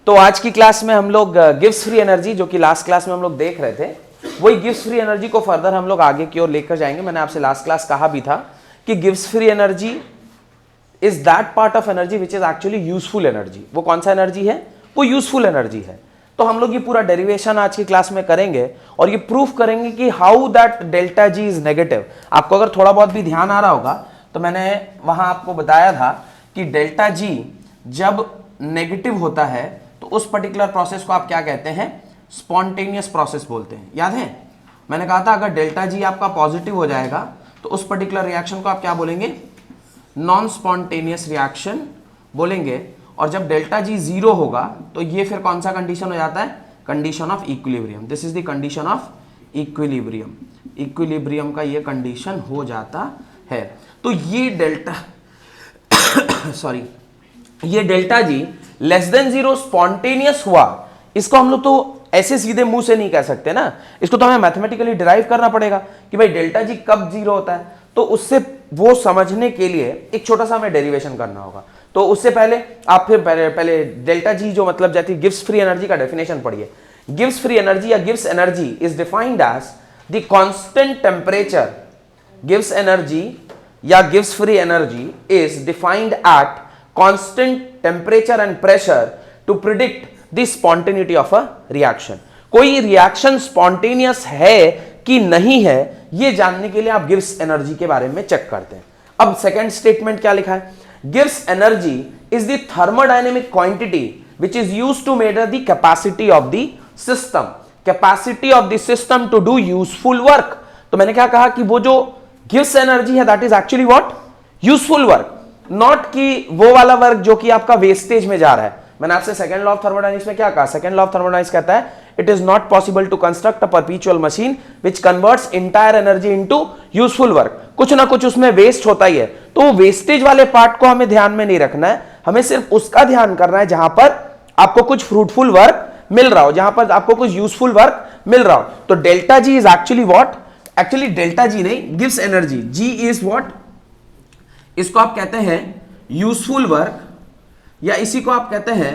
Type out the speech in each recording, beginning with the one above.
तो आज की क्लास में हम लोग गिव्स फ्री एनर्जी, जो कि लास्ट क्लास में हम लोग देख रहे थे, वही गिव्स फ्री एनर्जी को फर्दर हम लोग आगे की ओर लेकर जाएंगे। मैंने आपसे लास्ट क्लास कहा भी था कि गिव्स free energy is that part of energy which is actually useful energy. वो कौन सा एनर्जी है? वो यूजफुल एनर्जी है। तो हम लोग ये पूरा डेरिवेशन आज की क्लास में करेंगे और ये प्रूफ करेंगे कि how that delta G is negative. आपको अगर थोड़ा बहुत भी ध्यान आ रहा होगा तो मैंने वहां आपको बताया था कि डेल्टा जी जब नेगेटिव होता है तो उस पर्टिकुलर प्रोसेस को आप क्या कहते हैं? स्पॉन्टेनियस प्रोसेस बोलते हैं। याद है मैंने कहा था अगर डेल्टा जी आपका पॉजिटिव हो जाएगा तो उस पर्टिकुलर रिएक्शन को आप क्या बोलेंगे? नॉन स्पॉन्टेनियस रिएक्शन बोलेंगे। और जब डेल्टा जी जीरो होगा तो ये फिर कौन सा कंडीशन हो जाता है? Condition of equilibrium. This is the condition of equilibrium. Equilibrium का ये कंडीशन हो जाता है। तो ये डेल्टा सॉरी ये delta G less than zero spontaneous हुआ, इसको हम लोग तो ऐसे सीधे मुंह से नहीं कह सकते ना, इसको तो हमें मैथमेटिकली डिराइव करना पड़ेगा कि भाई डेल्टा जी कब जीरो होता है। तो उससे वो समझने के लिए एक छोटा सा हमें डेरिवेशन करना होगा। तो उससे पहले आप फिर पहले डेल्टा जी जो मतलब जाती है गिव्स फ्री एनर्जी का डेफिनेशन पढ़िए। गिव्स फ्री एनर्जी या गिव्स energy is defined as the constant temperature. गिव्स एनर्जी या गिव्स free energy is defined at constant temperature and pressure to predict the spontaneity of a reaction. कोई रिएक्शन स्पॉन्टेनियस है कि नहीं है ये जानने के लिए आप गिव्स एनर्जी के बारे में चेक करते हैं। अब सेकंड स्टेटमेंट क्या लिखा है? गिव्स energy is the thermodynamic quantity which is used to measure the capacity of the system. Capacity of the system to do useful work. तो मैंने क्या कहा कि वो जो गिव्स एनर्जी है that is actually what? Useful work, not कि वो वाला वर्क जो कि आपका वेस्टेज में जा रहा है। मैंने आपसे सेकंड लॉ ऑफ थर्मोडायनेमिक्स में क्या कहा? सेकंड लॉ ऑफ थर्मोडायनेमिक्स कहता है it is not possible to construct a perpetual machine which converts entire energy into useful work. कुछ ना कुछ उसमें वेस्ट होता ही है। तो वो वेस्टेज वाले पार्ट को हमें ध्यान में नहीं रखना है, हमें सिर्फ उसका ध्यान करना है जहां पर आपको कुछ फ्रूटफुल वर्क मिल रहा हो, जहां पर आपको कुछ यूजफुल वर्क मिल रहा हो। तो delta G is actually what? Actually delta G नहीं, गिव्स एनर्जी। G is what? इसको आप कहते हैं यूजफुल वर्क या इसी को आप कहते हैं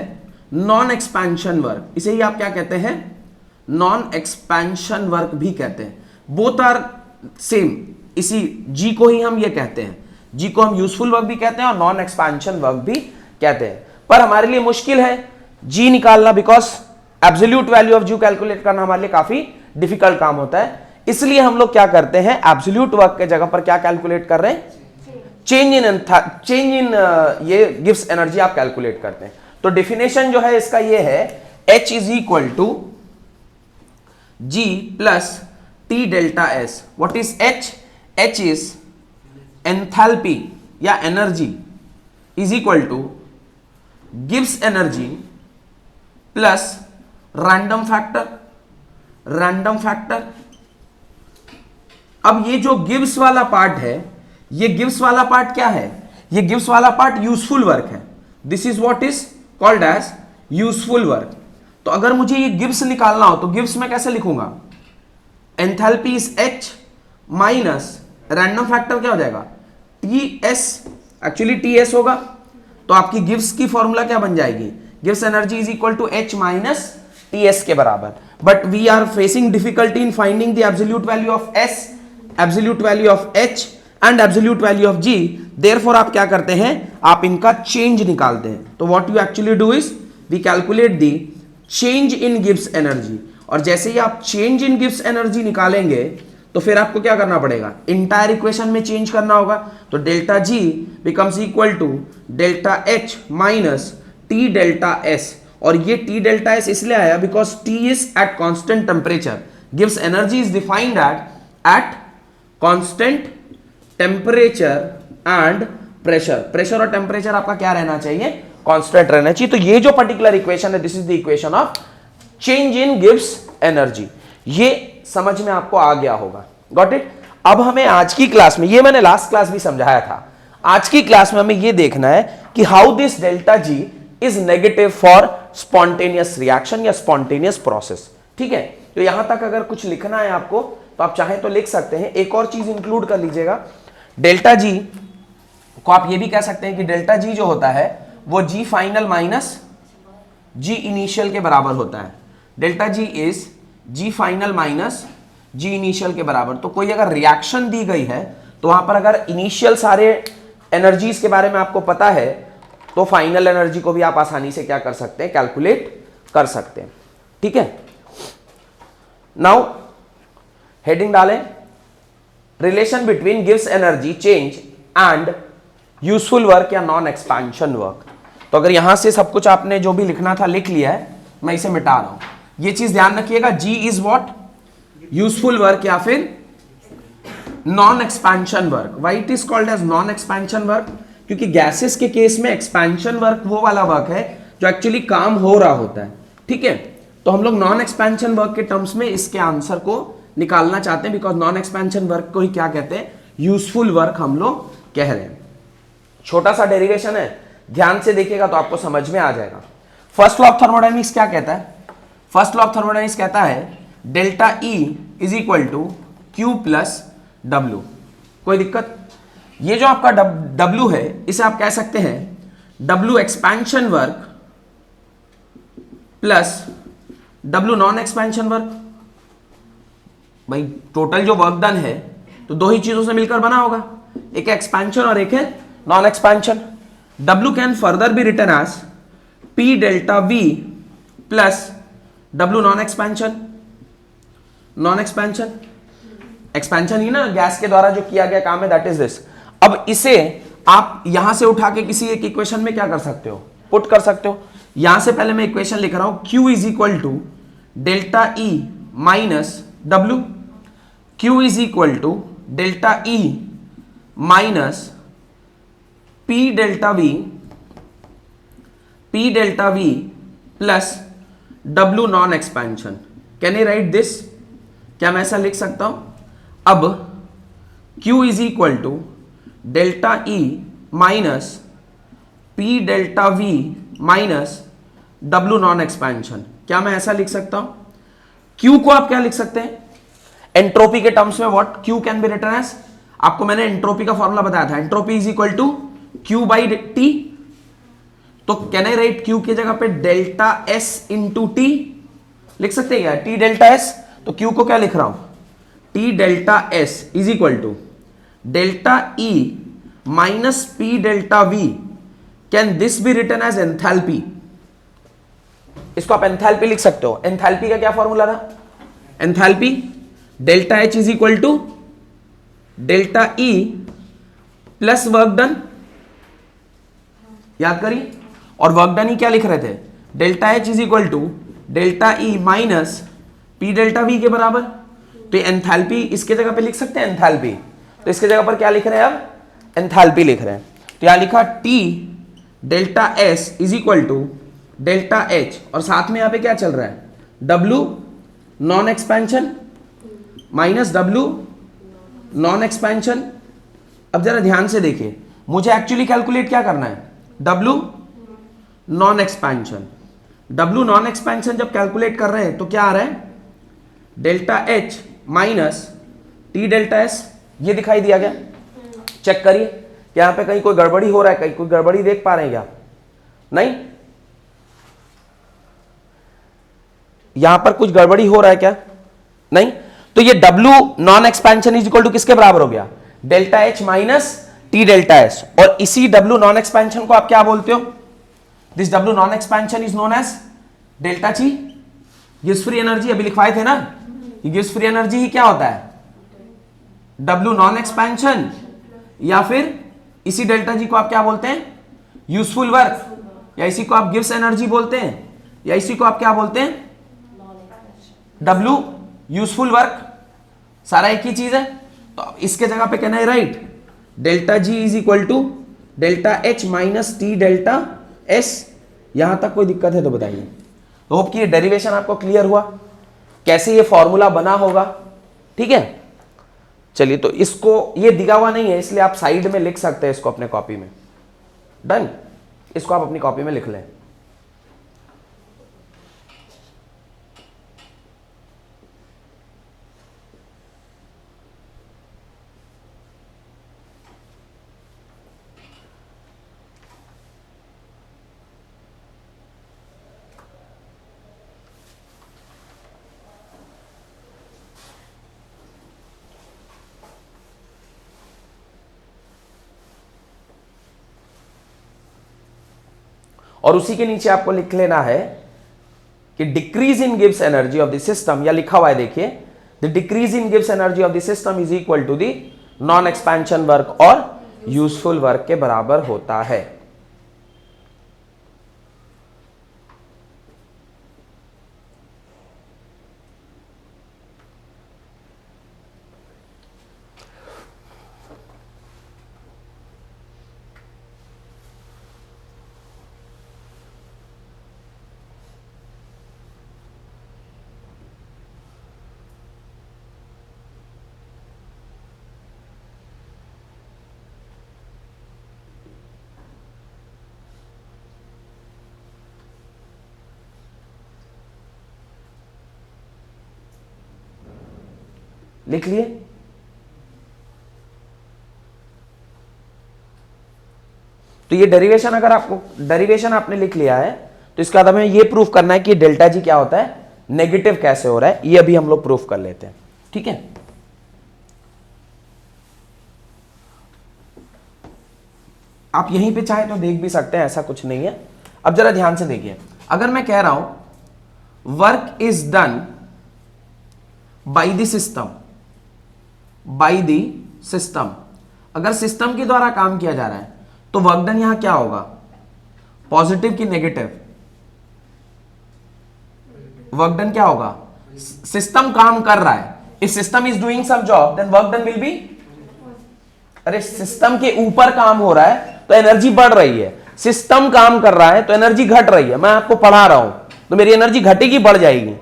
नॉन एक्सपेंशन वर्क। इसे ही आप क्या कहते हैं? नॉन एक्सपेंशन वर्क भी कहते हैं। Both are same. इसी जी को ही हम ये कहते हैं, जी को हम यूजफुल वर्क भी कहते हैं और नॉन एक्सपेंशन वर्क भी कहते हैं। पर हमारे लिए मुश्किल है जी निकालना, because absolute value of G calculate करना हमारे लिए काफी डिफिकल्ट काम होता है। इसलिए हम लोग क्या करते हैं? एब्सोल्यूट वर्क के जगह पर क्या कैलकुलेट कर रहे हैं? चेंज इन ये गिव्स एनर्जी आप कैलकुलेट करते हैं। तो डेफिनेशन जो है इसका ये है H is equal to G plus T delta S. What is H? H is enthalpy या एनर्जी इज इक्वल टू गिव्स energy plus random factor. Random factor. अब ये जो गिव्स वाला पार्ट है, ये गिव्स वाला पार्ट क्या है? ये गिव्स वाला पार्ट यूजफुल वर्क है। This is what is called as useful work. तो अगर मुझे ये गिव्स निकालना हो तो गिव्स में कैसे लिखूंगा? Enthalpy is H minus random factor क्या हो जाएगा? TS। एक्चुअली TS होगा तो आपकी गिव्स की फॉर्मूला क्या बन जाएगी? गिव्स energy is equal to H minus TS के बराबर। But we are facing difficulty in finding the absolute value of S, absolute value of H and absolute value of G। Therefore आप क्या करते हैं? आप इनका चेंज निकालते हैं। तो what you actually do is we calculate the change in गिव्स एनर्जी। और जैसे ही आप चेंज इन गिव्स एनर्जी निकालेंगे तो फिर आपको क्या करना पड़ेगा? इंटायर इक्वेशन में चेंज करना होगा। तो delta G becomes equal to delta H minus T delta S। और ये टी डेल्टा S इसलिए आया because T is at constant temperature. गिव्स energy is defined at constant temperature and pressure. Pressure और टेम्परेचर आपका क्या रहना चाहिए? कांस्टेंट रहना चाहिए। तो ये जो पर्टिकुलर इक्वेशन है this is the equation of change in गिव्स एनर्जी। ये समझ में आपको आ गया होगा। Got it? अब हमें आज की क्लास में, ये मैंने लास्ट क्लास भी समझाया था, आज की क्लास में हमें ये देखना है कि how this delta G is negative for spontaneous reaction या स्पॉन्टेनियस प्रोसेस। ठीक है? तो यहां तक अगर कुछ लिखना है आपको तो आप चाहें तो लिख सकते हैं। एक और चीज इंक्लूड कर लीजिएगा, डेल्टा जी को आप ये भी कह सकते हैं कि डेल्टा जी जो होता है वो G final minus G initial के बराबर होता है। Delta G is G final minus G initial के बराबर। तो कोई अगर रिएक्शन दी गई है तो वहां पर अगर इनिशियल सारे एनर्जीज के बारे में आपको पता है तो फाइनल एनर्जी को भी आप आसानी से क्या कर सकते हैं, कैलकुलेट कर सकते हैं। ठीक है, नाउ हेडिंग डालें, relation between gives energy change and useful work या नॉन एक्सपेंशन वर्क। तो अगर यहां से सब कुछ आपने जो भी लिखना था लिख लिया है, मैं इसे मिटा रहा हूं। ये चीज ध्यान रखिएगा, G is what, useful work या फिर non expansion work. Why it is called as non expansion work? क्योंकि गैसेस के केस में एक्सपेंशन वर्क वो वाला वर्क है जो एक्चुअली काम हो रहा होता है। ठीक है, तो हम लोग नॉन एक्सपेंशन वर्क के टर्म्स में इसके आंसर को निकालना चाहते हैं, बिकॉज नॉन एक्सपेंशन वर्क को ही क्या कहते हैं, यूजफुल वर्क हम लोग कह रहे हैं। छोटा सा डेरिवेशन है, ध्यान से देखिएगा तो आपको समझ में आ जाएगा। फर्स्ट लॉ ऑफ थर्मोडायनेमिक्स क्या कहता है? फर्स्ट लॉ ऑफ थर्मोडायनेमिक्स कहता है delta E is equal to Q plus W. कोई दिक्कत? ये जो आपका डब्ल्यू है इसे आप कह सकते हैं W expansion work plus W non expansion work. भाई टोटल जो वर्क डन है तो दो ही चीजों से मिलकर बना होगा, एक एक्सपेंशन और एक है non expansion. W can further be written as P delta V plus W non expansion. Non expansion, expansion ही ना गैस के द्वारा जो किया गया काम है, दैट इज दिस। अब इसे आप यहां से उठा के किसी एक इक्वेशन में क्या कर सकते हो, पुट कर सकते हो। यहां से पहले मैं इक्वेशन लिख रहा हूं, Q is equal to delta E minus W. Q is equal to delta E minus P delta V plus W non expansion. Can I write this? क्या मैं ऐसा लिख सकता हूं? अब Q is equal to delta E minus P delta V minus W non expansion. क्या मैं ऐसा लिख सकता हूं? Q को आप क्या लिख सकते हैं एंट्रोपी के टर्म्स में? What Q can be written as, आपको मैंने एंट्रोपी का फॉर्मूला बताया था, entropy is equal to Q by T. तो कैन आई राइट Q की जगह पे डेल्टा S इंटू टी लिख सकते हैं क्या? T delta S। तो Q को क्या लिख रहा हूं, T delta S is equal to delta E minus P delta V। Can this be written as enthalpy? इसको आप एंथैल्पी लिख सकते हो। एंथैल्पी का क्या फॉर्मूला था? Enthalpy delta H is equal to delta E plus work done. याद करिए, और वर्क डन ही क्या लिख रहे थे, delta H is equal to delta E minus P delta V के बराबर। तो एंथैल्पी इसके जगह पे लिख सकते हैं एंथैल्पी, तो इसके जगह पर क्या लिख रहे हैं अब, एंथैल्पी लिख रहे हैं। तो यहां लिखा T delta S is equal to delta H, और साथ में यहां पे क्या चल रहा है, W non expansion minus W non expansion. अब जरा ध्यान से देखिए, मुझे एक्चुअली कैलकुलेट क्या करना है, W non expansion. W non expansion जब कैलकुलेट कर रहे हैं तो क्या आ रहा है, delta H minus T delta S। ये दिखाई दिया गया? चेक करिए क्या यहां पे कहीं कोई गड़बड़ी हो रहा है, कहीं कोई गड़बड़ी देख पा रहे हैं क्या? नहीं, यहां पर कुछ गड़बड़ी हो रहा है क्या? नहीं। तो ये W non expansion is equal to किसके बराबर हो गया, delta H minus T delta S। और इसी W नॉन एक्सपेंशन को आप क्या बोलते हो, this W non expansion is known as delta G। गिव्स फ्री एनर्जी अभी लिखवाए थे ना, ये गिव्स फ्री एनर्जी ही क्या होता है, W नॉन एक्सपेंशन, या फिर इसी डेल्टा G को आप क्या बोलते हैं, यूजफुल वर्क, या इसी को आप गिव्स एनर्जी बोलते हैं, या इसी को आप क्या बोलते हैं, W यूजफुल वर्क। सारा एक ही चीज है। तो अब इसके जगह पे कहना है write delta G is equal to delta H minus T delta S। यहां तक कोई दिक्कत है तो बताइए। होप कि ये डेरिवेशन आपको क्लियर हुआ, कैसे ये फॉर्मूला बना होगा। ठीक है, चलिए, तो इसको ये दिखा हुआ नहीं है इसलिए आप साइड में लिख सकते हैं इसको अपने कॉपी में। डन, इसको आप अपनी कॉपी में लिख लें। और उसी के नीचे आपको लिख लेना है कि डिक्रीज इन गिव्स एनर्जी ऑफ द सिस्टम, या लिखा हुआ है देखिए, द डिक्रीज इन गिव्स energy of the system is equal to the non expansion work और यूजफुल वर्क के बराबर होता है। लिख लिए? तो ये डेरिवेशन, अगर आपको डेरिवेशन आपने लिख लिया है तो इसका मतलब हमें ये प्रूफ करना है कि डेल्टा जी क्या होता है, नेगेटिव कैसे हो रहा है, ये अभी हम लोग प्रूफ कर लेते हैं। ठीक है, आप यहीं पे चाहे तो देख भी सकते हैं, ऐसा कुछ नहीं है। अब जरा ध्यान से देखिए, अगर मैं कह रहा हूं work is done by the system, bye the system, अगर सिस्टम के द्वारा काम किया जा रहा है तो वर्क डन यहां क्या होगा, पॉजिटिव की नेगेटिव? वर्क डन क्या होगा, सिस्टम काम कर रहा है, if system is doing some job then work done will be, अरे सिस्टम के ऊपर काम हो रहा है तो एनर्जी बढ़ रही है, सिस्टम काम कर रहा है तो एनर्जी घट रही है। मैं आपको पढ़ा रहा हूं तो मेरी एनर्जी घटेगी बढ़ जाएगी?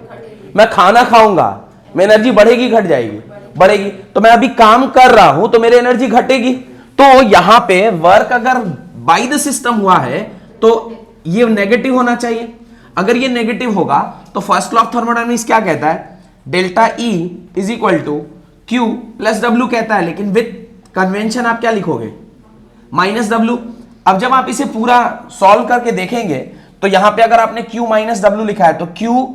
मैं खाना खाऊंगा, मेरी एनर्जी बढ़ेगी घट जाएगी? बढ़ेगी। तो मैं अभी काम कर रहा हूं तो मेरी एनर्जी घटेगी। तो यहां पे वर्क अगर बाय द सिस्टम हुआ है तो ये नेगेटिव होना चाहिए। अगर ये नेगेटिव होगा तो फर्स्ट लॉ ऑफ थर्मोडायनामिक्स क्या कहता है, delta E is equal to Q plus W कहता है, लेकिन विथ कन्वेंशन आप क्या लिखोगे, माइनस डब्ल्यू। अब जब आप इसे पूरा सॉल्व करके देखेंगे तो यहां पे अगर आपने Q माइनस डब्ल्यू लिखा है तो Q,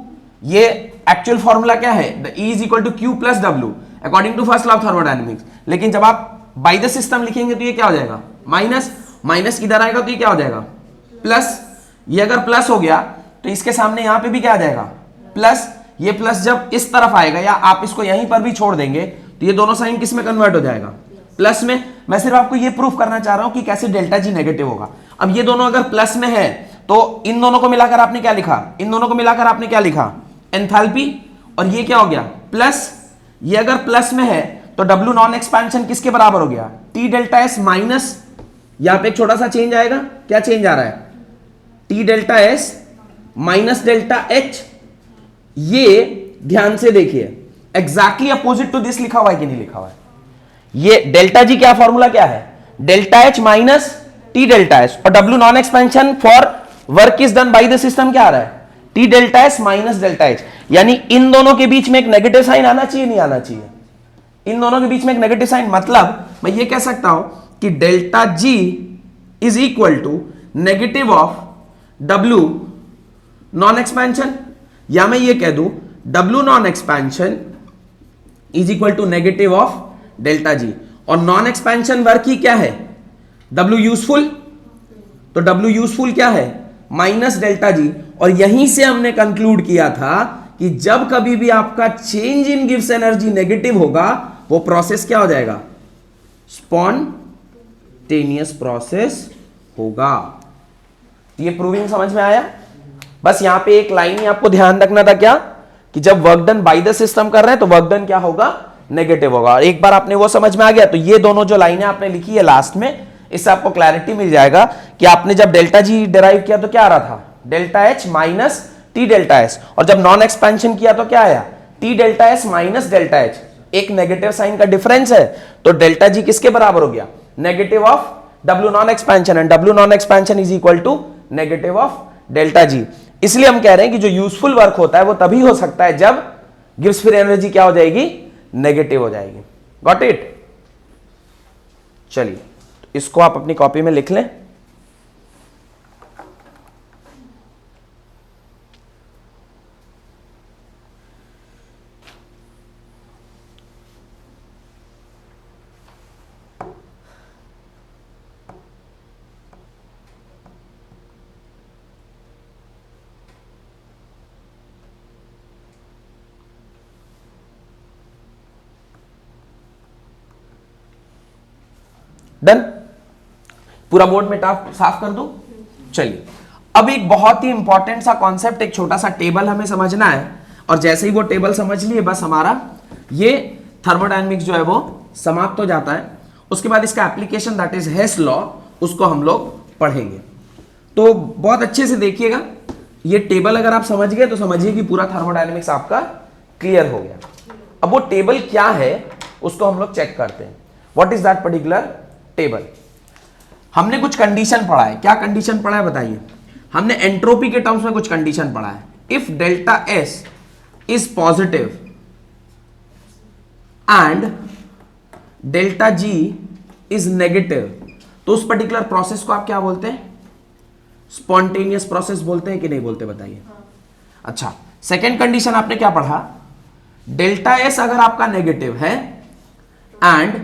ये एक्चुअल फॉर्मूला क्या है, the E is equal to Q plus W according to first law of thermodynamics. लेकिन जब आप बाय द सिस्टम लिखेंगे तो ये क्या हो जाएगा, माइनस, माइनस इधर आएगा तो ये क्या हो जाएगा, प्लस। ये अगर प्लस हो गया तो इसके सामने यहां पे भी क्या आ जाएगा, प्लस। ये प्लस जब इस तरफ आएगा या आप इसको यहीं पर भी छोड़ देंगे तो ये दोनों साइन किस में कन्वर्ट हो जाएगा, प्लस में। मैं सिर्फ आपको ये प्रूफ करना चाह रहा हूं कि कैसे डेल्टा जी नेगेटिव होगा। अब ये दोनों अगर प्लस में है तो इन दोनों को मिलाकर आपने क्या लिखा, इन दोनों को मिलाकर आपने क्या लिखा, एंथैल्पी। और ये क्या हो गया, प्लस। ये अगर प्लस में है तो डब्ल्यू नॉन एक्सपेंशन किसके बराबर हो गया, टी डेल्टा एस माइनस, यहां पे एक छोटा सा चेंज आएगा, क्या चेंज आ रहा है, T delta S minus delta H. ये ध्यान से देखिए एग्जैक्टली अपोजिट टू दिस लिखा हुआ है कि नहीं लिखा हुआ है। ये डेल्टा जी क्या फॉर्मूला क्या है, delta H minus T delta S, और W non expansion for work is done by the system क्या आ रहा है, T delta S minus delta H. यानी इन दोनों के बीच में एक नेगेटिव साइन आना चाहिए, नहीं आना चाहिए, इन दोनों के बीच में एक नेगेटिव साइन। मतलब मैं ये कह सकता हूं कि delta G is equal to negative of W non expansion, या मैं ये कह दूं W non expansion is equal to negative of delta G. और नॉन एक्सपेंशन वर्क ही क्या है, डब्ल्यू यूजफुल, तो डब्ल्यू यूजफुल क्या है, माइनस डेल्टा जी। और यहीं से हमने कंक्लूड किया था कि जब कभी भी आपका चेंज इन गिव्स एनर्जी नेगेटिव होगा वो प्रोसेस क्या हो जाएगा, स्पॉन्टेनियस प्रोसेस होगा। ये प्रूविंग समझ में आया। बस यहां पे एक लाइन ही आपको ध्यान रखना था क्या, कि जब work done by the system कर रहे हैं तो वर्क डन क्या होगा, नेगेटिव होगा। और एक बार आपने वो समझ में आ गया तो ये दोनों जो लाइनें आपने लिखी है लास्ट में, इससे आपको क्लैरिटी मिल जाएगा कि आपने जब डेल्टा जी डिराइव किया तो क्या आ रहा था, delta H minus T delta S, और जब नॉन एक्सपेंशन किया तो क्या आया, T delta S minus delta H. एक नेगेटिव साइन का डिफरेंस है तो डेल्टा जी किसके बराबर हो गया, negative of W non expansion, and W non expansion is equal to negative of delta G. इसलिए हम कह रहे हैं कि जो यूजफुल वर्क होता है वो तभी हो सकता है जब गिव्स फ्री एनर्जी क्या हो जाएगी, नेगेटिव हो जाएगी। Got it. चलिए इसको आप अपनी कॉपी में लिख लें। डन? पूरा बोर्ड में साफ कर दो। चलिए, अब एक बहुत ही इंपॉर्टेंट सा कॉन्सेप्ट, एक छोटा सा टेबल हमें समझना है, और जैसे ही वो टेबल समझ लिए बस हमारा ये थर्मोडायनेमिक्स जो है वो समाप्त हो जाता है। उसके बाद इसका एप्लीकेशन दैट इज हेस लॉ, उसको हम लोग पढ़ेंगे। तो बहुत अच्छे से देखिएगा, ये टेबल अगर आप समझ गए तो समझिए कि पूरा थर्मोडायनेमिक्स आपका क्लियर हो गया। अब वो टेबल क्या है उसको हम लोग चेक करते हैं। What is that particular table? हमने कुछ कंडीशन पढ़ा है। क्या कंडीशन पढ़ा है बताइए? हमने एंट्रोपी के टर्म्स में कुछ कंडीशन पढ़ा है। If delta S is positive and delta G is negative, तो उस पर्टिकुलर प्रोसेस को आप क्या बोलते हैं? स्पॉन्टेनियस प्रोसेस बोलते हैं कि नहीं बोलते बताइए? अच्छा, सेकेंड कंडीशन आपने क्या पढ़ा? डेल्टा एस अगर आपका नेगेटिव है एंड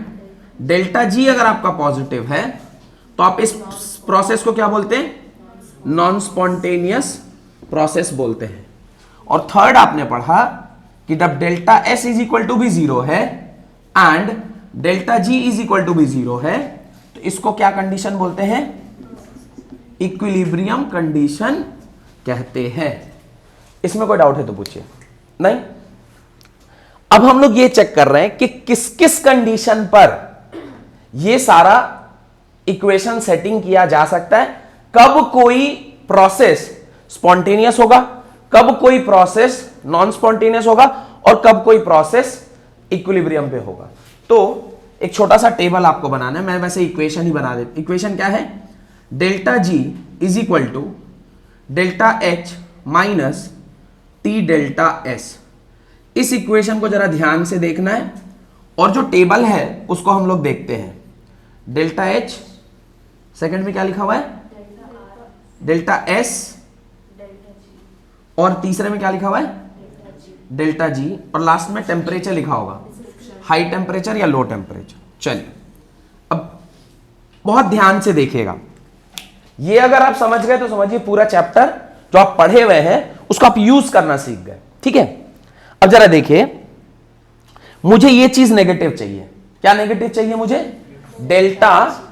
डेल्टा जी अगर आपका पॉजिटिव है तो आप इस प्रोसेस को क्या बोलते हैं? नॉन स्पॉन्टेनियस प्रोसेस बोलते हैं। और थर्ड आपने पढ़ा कि जब delta S is equal to भी जीरो है and delta G is equal to भी जीरो है तो इसको क्या कंडीशन बोलते हैं? इक्विलिब्रियम कंडीशन कहते हैं। इसमें कोई डाउट है तो पूछिए। नहीं? अब हम लोग ये चेक कर रहे हैं कि किस किस कंडीशन पर ये सारा इक्वेशन सेटिंग किया जा सकता है, कब कोई प्रोसेस स्पॉन्टेनियस होगा, कब कोई प्रोसेस नॉन स्पॉन्टेनियस होगा और कब कोई प्रोसेस इक्विलिब्रियम पे होगा। तो एक छोटा सा टेबल आपको बनाना है। मैं वैसे इक्वेशन ही बना देता। इक्वेशन क्या है? Delta G is equal to delta H minus T delta S. इस इक्वेशन को जरा ध्यान से देखना है और जो टेबल है उसको हम लोग देखते हैं। डेल्टा एच, सेकंड में क्या लिखा हुआ है? डेल्टा एस, और तीसरे में क्या लिखा हुआ है? डेल्टा जी, और लास्ट में टेम्परेचर लिखा होगा, हाई टेम्परेचर या लो टेम्परेचर। चलिए, अब बहुत ध्यान से देखिएगा। ये अगर आप समझ गए तो समझिए पूरा चैप्टर जो आप पढ़े हुए हैं उसको आप यूज करना सीख गए। ठीक है? अब जरा देखिए, मुझे ये चीज नेगेटिव चाहिए। क्या नेगेटिव चाहिए मुझे? डेल्टा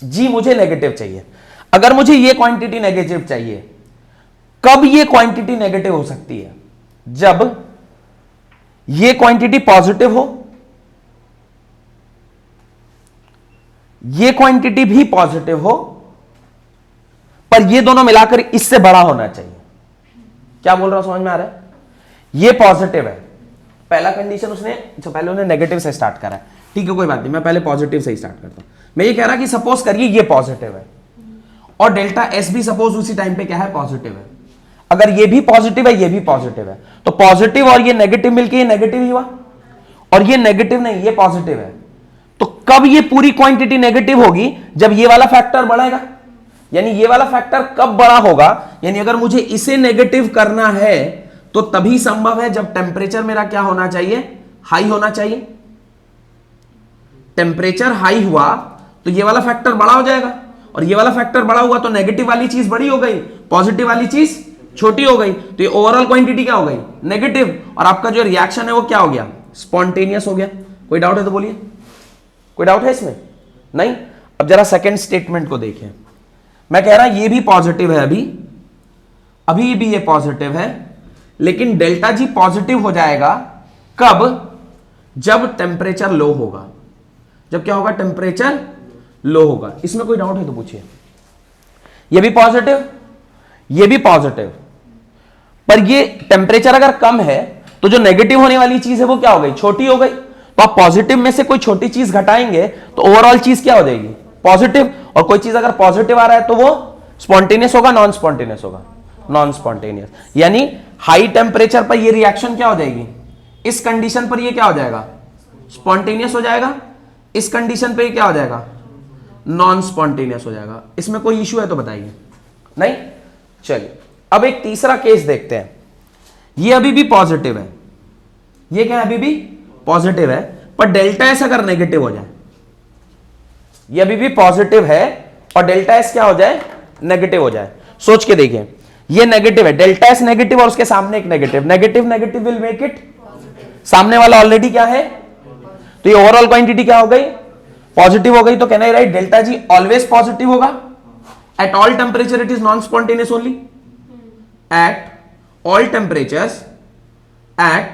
जी मुझे नेगेटिव चाहिए। अगर मुझे ये क्वांटिटी नेगेटिव चाहिए, कब ये क्वांटिटी नेगेटिव हो सकती है? जब ये क्वांटिटी पॉजिटिव हो, ये क्वांटिटी भी पॉजिटिव हो, पर ये दोनों मिलाकर इससे बड़ा होना चाहिए। क्या बोल रहा हूं, समझ में आ रहा है? ये पॉजिटिव है, पहला कंडीशन उसने, पहले उन्हें नेगेटिव से स्टार्ट करा है। ठीक है, कोई बात नहीं, मैं पहले पॉजिटिव से ही स्टार्ट करता हूं। मैं ये कह रहा कि सपोज करिए ये पॉजिटिव है और डेल्टा एस भी सपोज उसी टाइम पे क्या है? पॉजिटिव है। अगर ये भी पॉजिटिव है, ये भी पॉजिटिव है, तो पॉजिटिव और ये नेगेटिव मिलके ये नेगेटिव ही हुआ, और ये नेगेटिव नहीं, ये पॉजिटिव है। तो कब ये पूरी क्वांटिटी नेगेटिव होगी? जब ये वाला फैक्टर बढ़ेगा। यानी ये वाला फैक्टर कब बड़ा होगा? यानी अगर मुझे इसे नेगेटिव करना है तो तभी संभव है जब टेम्परेचर मेरा क्या होना चाहिए? हाई होना चाहिए। टेम्परेचर हाई हुआ तो ये वाला फैक्टर बड़ा हो जाएगा, और ये वाला फैक्टर बड़ा हुआ तो नेगेटिव वाली चीज बड़ी हो गई, पॉजिटिव वाली चीज छोटी हो गई, तो ये ओवरऑल क्वांटिटी क्या हो गई? नेगेटिव, और आपका जो रिएक्शन है वो क्या हो गया? स्पॉन्टेनियस हो गया। कोई डाउट है तो बोलिए। कोई डाउट है इसमें? नहीं? अब जरा सेकेंड स्टेटमेंट को देखें। मैं कह रहा ये भी पॉजिटिव है, अभी भी ये पॉजिटिव है, लेकिन डेल्टा जी पॉजिटिव हो जाएगा कब? जब टेम्परेचर लो होगा। जब क्या होगा? टेम्परेचर लो होगा। इसमें कोई डाउट है तो पूछिए। ये भी पॉजिटिव, ये भी पॉजिटिव, पर ये टेम्परेचर अगर कम है तो जो नेगेटिव होने वाली चीज है वो क्या हो गई? छोटी हो गई। तो आप पॉजिटिव में से कोई छोटी चीज घटाएंगे तो ओवरऑल चीज क्या हो जाएगी? पॉजिटिव। और कोई चीज अगर पॉजिटिव आ रहा है तो वो स्पॉन्टेनियस होगा, नॉन स्पॉन्टेनियस होगा? Non spontaneous. यानी हाई टेम्परेचर पर ये रिएक्शन क्या हो जाएगी? इस कंडीशन पर ये क्या हो जाएगा? स्पॉन्टेनियस हो जाएगा। इस कंडीशन पे क्या हो जाएगा? नॉन स्पॉन्टेनियस हो जाएगा। इसमें कोई इश्यू है तो बताइए। नहीं? चलिए, अब एक तीसरा केस देखते हैं। ये अभी भी पॉजिटिव है, ये क्या है? अभी भी पॉजिटिव है, पर डेल्टा एस अगर नेगेटिव हो जाए, ये अभी भी पॉजिटिव है और डेल्टा एस क्या हो जाए? नेगेटिव हो जाए। सोच के देखिए, ये नेगेटिव है, डेल्टा एस नेगेटिव और उसके सामने एक negative, negative negative will make it, सामने वाला ऑलरेडी क्या है? तो ये ओवरऑल क्वांटिटी क्या हो गई? पॉजिटिव हो गई तो can I write delta G always positive होगा, at all temperature it is non spontaneous only, at all temperatures, at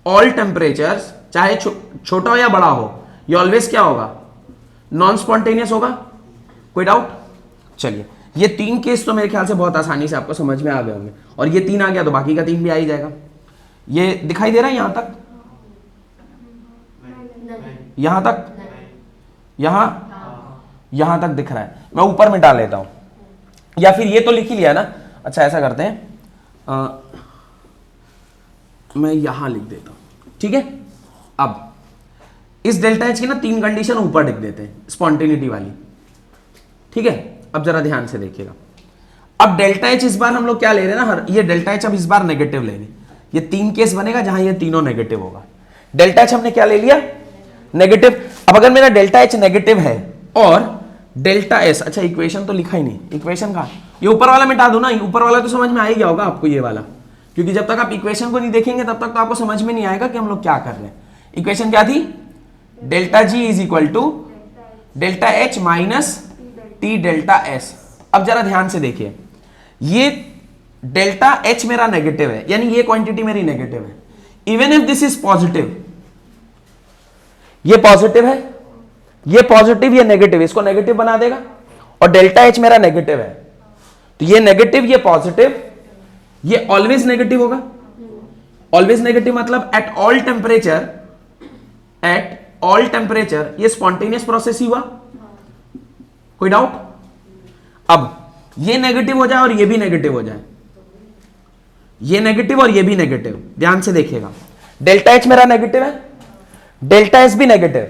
all temperatures चाहे छोटा हो या बड़ा हो, ये ऑलवेज क्या होगा, नॉन स्पॉन्टेनियस होगा। कोई डाउट? चलिए ये 3 केस तो मेरे ख्याल से बहुत आसानी से आपको समझ में आ गए होंगे, और ये 3 आ गया तो बाकी का 3 भी आ ही जाएगा। ये दिखाई दे रहा है यहां तक, यहां तक, यहां तक दिख रहा है। मैं ऊपर मिटा लेता हूं, या फिर ये तो लिख ही लिया ना। अच्छा ऐसा करते हैं, मैं यहां लिख देता हूं, ठीक है। अब इस डेल्टा एच की ना 3 कंडीशन ऊपर लिख देते हैं, स्पॉन्टेनिटी वाली, ठीक है। अब जरा ध्यान से देखिएगा, अब डेल्टा एच इस बार हम लोग क्या ले रहे हैं ना, ये डेल्टा एच अब इस बार नेगेटिव ले रहे हैं। ये 3 केस बनेगा जहां ये तीनों नेगेटिव होगा। डेल्टा एच हमने क्या ले लिया, नेगेटिव। अब अगर मेरा डेल्टा एच नेगेटिव है और डेल्टा एस, अच्छा इक्वेशन तो लिखा ही नहीं, इक्वेशन का ये ऊपर वाला मिटा दो ना, ऊपर वाला तो समझ में आ ही गया होगा आपको ये वाला, क्योंकि जब तक आप इक्वेशन को नहीं देखेंगे तब तक तो आपको समझ में नहीं आएगा कि हम लोग क्या कर रहे हैं। इक्वेशन क्या थी, delta G is equal to delta H minus T delta S. अब जरा ध्यान से देखिए, ये डेल्टा एच मेरा नेगेटिव है, यानी ये क्वांटिटी मेरी नेगेटिव है। Even if this is positive, ये पॉजिटिव है, ये पॉजिटिव, ये नेगेटिव, इसको नेगेटिव बना देगा, और डेल्टा एच मेरा नेगेटिव है, तो ये नेगेटिव ये पॉजिटिव, ये ऑलवेज नेगेटिव होगा। ऑलवेज नेगेटिव मतलब eight all temperature, eight all temperature ये स्पॉन्टेनियस प्रोसेस ही हुआ। कोई डाउट? अब ये नेगेटिव हो जाए और ये भी नेगेटिव हो जाए, ये नेगेटिव और ये भी नेगेटिव, ध्यान से देखिएगा, डेल्टा एच मेरा नेगेटिव है, डेल्टा एस भी negative,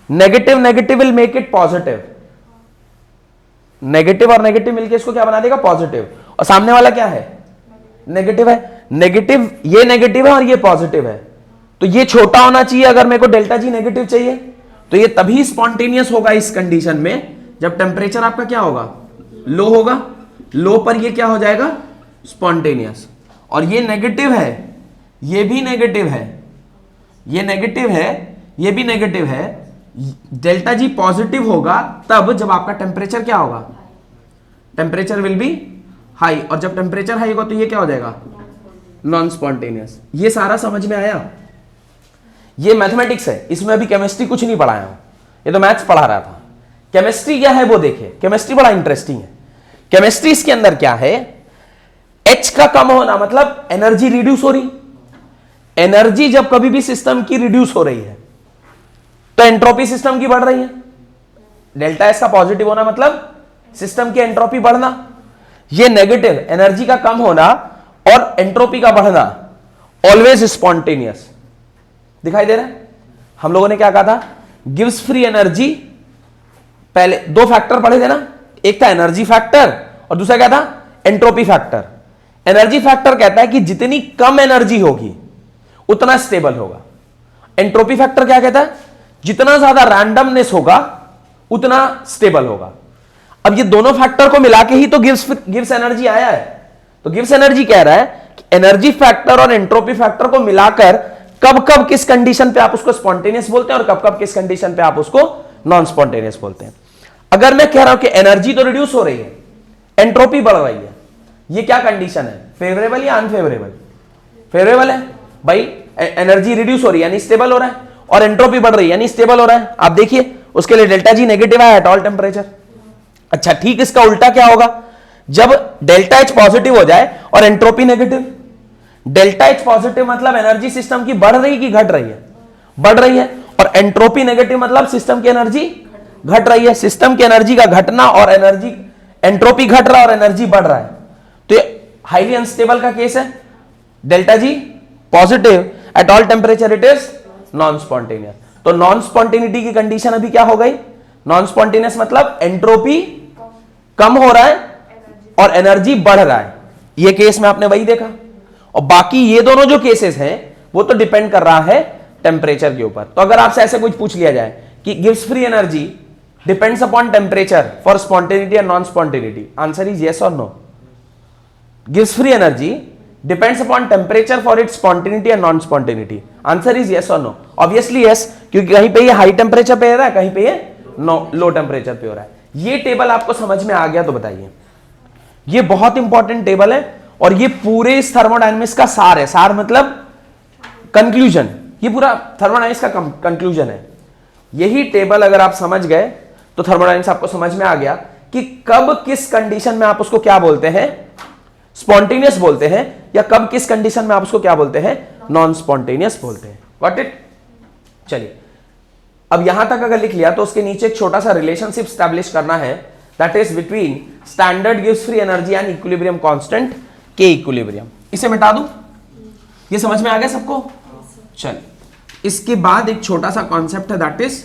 negative negative will make it positive, negative और नेगेटिव मिलके इसको क्या बना देगा, पॉजिटिव। और सामने वाला क्या है, नेगेटिव है, नेगेटिव, ये नेगेटिव है और ये पॉजिटिव है, तो ये छोटा होना चाहिए। अगर मेरे को डेल्टा जी नेगेटिव चाहिए तो ये तभी स्पॉन्टेनियस होगा इस कंडीशन में जब टेम्परेचर आपका क्या होगा, लो होगा। लो पर ये क्या हो जाएगा, स्पॉन्टेनियस। और ये नेगेटिव है, ये भी नेगेटिव है, ये नेगेटिव है, ये भी नेगेटिव है। डेल्टा जी पॉजिटिव होगा तब जब आपका टेम्परेचर क्या होगा, टेम्परेचर विल बी हाई, और जब टेम्परेचर हाई होगा तो ये क्या हो जाएगा, नॉन स्पॉन्टेनियस। ये सारा समझ में आया? ये मैथमेटिक्स है, इसमें अभी केमिस्ट्री कुछ नहीं पढ़ाया हूं, ये तो मैथ्स पढ़ा रहा था। केमिस्ट्री क्या है वो देखिए, केमिस्ट्री बड़ा इंटरेस्टिंग है। केमिस्ट्री इसके अंदर क्या है, एच का कम होना मतलब एनर्जी रिड्यूस हो रही। एनर्जी जब कभी भी सिस्टम की रिड्यूस हो रही है तो एंट्रोपी सिस्टम की बढ़ रही है। डेल्टा एस का पॉजिटिव होना मतलब सिस्टम की एंट्रोपी बढ़ना। ये नेगेटिव, एनर्जी का कम होना और एंट्रोपी का बढ़ना, ऑलवेज स्पॉन्टेनियस। दिखाई दे रहा है? हम लोगों ने क्या कहा था, गिव्स फ्री एनर्जी, पहले 2 फैक्टर पढ़े थे ना, एक था एनर्जी फैक्टर और दूसरा क्या था, एंट्रोपी फैक्टर। एनर्जी फैक्टर कहता है कि जितनी कम एनर्जी होगी उतना स्टेबल होगा। एंट्रोपी फैक्टर क्या कहता है, जितना ज्यादा रैंडमनेस होगा उतना स्टेबल होगा। अब ये दोनों फैक्टर को मिला के ही तो गिव्स एनर्जी आया है। तो गिव्स एनर्जी कह रहा है कि एनर्जी फैक्टर और एंट्रोपी फैक्टर को मिलाकर कब कब किस कंडीशन पे आप उसको स्पॉन्टेनियस बोलते हैं और कब कब किस कंडीशन पे आप उसको नॉन स्पॉन्टेनियस बोलते हैं। अगर मैं कह रहा हूं कि एनर्जी तो रिड्यूस हो रही है, एंट्रोपी बढ़ रही है, ये क्या कंडीशन है, फेवरेबल या अनफेवरेबल? फेवरेबल है भाई, एनर्जी रिड्यूस हो रही है यानी स्टेबल हो रहा है, और एंट्रोपी बढ़ रही है यानी स्टेबल हो रहा है। आप देखिए उसके लिए डेल्टा जी नेगेटिव है एट ऑल टेम्परेचर। अच्छा ठीक, इसका उल्टा क्या होगा, जब डेल्टा एच पॉजिटिव हो जाए और entropy negative. Delta H positive मतलब एनर्जी सिस्टम की बढ़ रही कि घट रही है, बढ़ रही है, और एंट्रोपी नेगेटिव मतलब सिस्टम की एनर्जी घट रही है। सिस्टम की एनर्जी का घटना और एनर्जी, एंट्रोपी घट रहा है और एनर्जी बढ़ रहा है, तो ये हाईली अनस्टेबल का केस है। Delta ji positive eight all temperature it is non spontaneous. तो नॉन स्पॉन्टेनिटी की कंडीशन अभी क्या हो गई, नॉन स्पॉन्टेनियस मतलब एंट्रोपी कम हो रहा है और एनर्जी बढ़ रहा है। ये केस में आपने वही देखा, और बाकी ये दोनों जो केसेस हैं वो तो डिपेंड कर रहा है टेम्परेचर के ऊपर। तो अगर आपसे ऐसे कुछ पूछ लिया जाए कि गिव्स free energy depends upon temperature for spontaneity and non spontaneity, answer is yes और नो। गिव्स free energy depends upon temperature for its spontaneity and non spontaneity, answer is yes और नो। ऑब्वियसली यस, क्योंकि कहीं पे ये high temperature पे हो रहा है, कहीं पे ये लो टेम्परेचर पे हो रहा है। ये टेबल आपको समझ में आ गया तो बताइए। ये बहुत इंपॉर्टेंट टेबल है और ये पूरे इस थर्मोडायनेमिक्स का सार है। सार मतलब कंक्लूजन, ये पूरा थर्मोडायनेमिक्स का कंक्लूजन है। यही टेबल अगर आप समझ गए तो थर्मोडायनेमिक्स आपको समझ में आ गया कि कब किस कंडीशन में आप उसको क्या बोलते हैं, स्पॉन्टेनियस बोलते हैं, या कब किस कंडीशन में आप उसको क्या बोलते हैं, नॉन स्पॉन्टेनियस बोलते हैं। Got it? चलिए, अब यहां तक अगर लिख लिया तो उसके नीचे एक छोटा सा रिलेशनशिप स्टैब्लिश करना है, दैट इज बिटवीन स्टैंडर्ड गिव्स free energy and equilibrium constant के इक्विलिब्रियम। इसे मिटा दूं? ये समझ में आ गया सबको? चलिए, इसके बाद एक छोटा सा कॉन्सेप्ट है, that is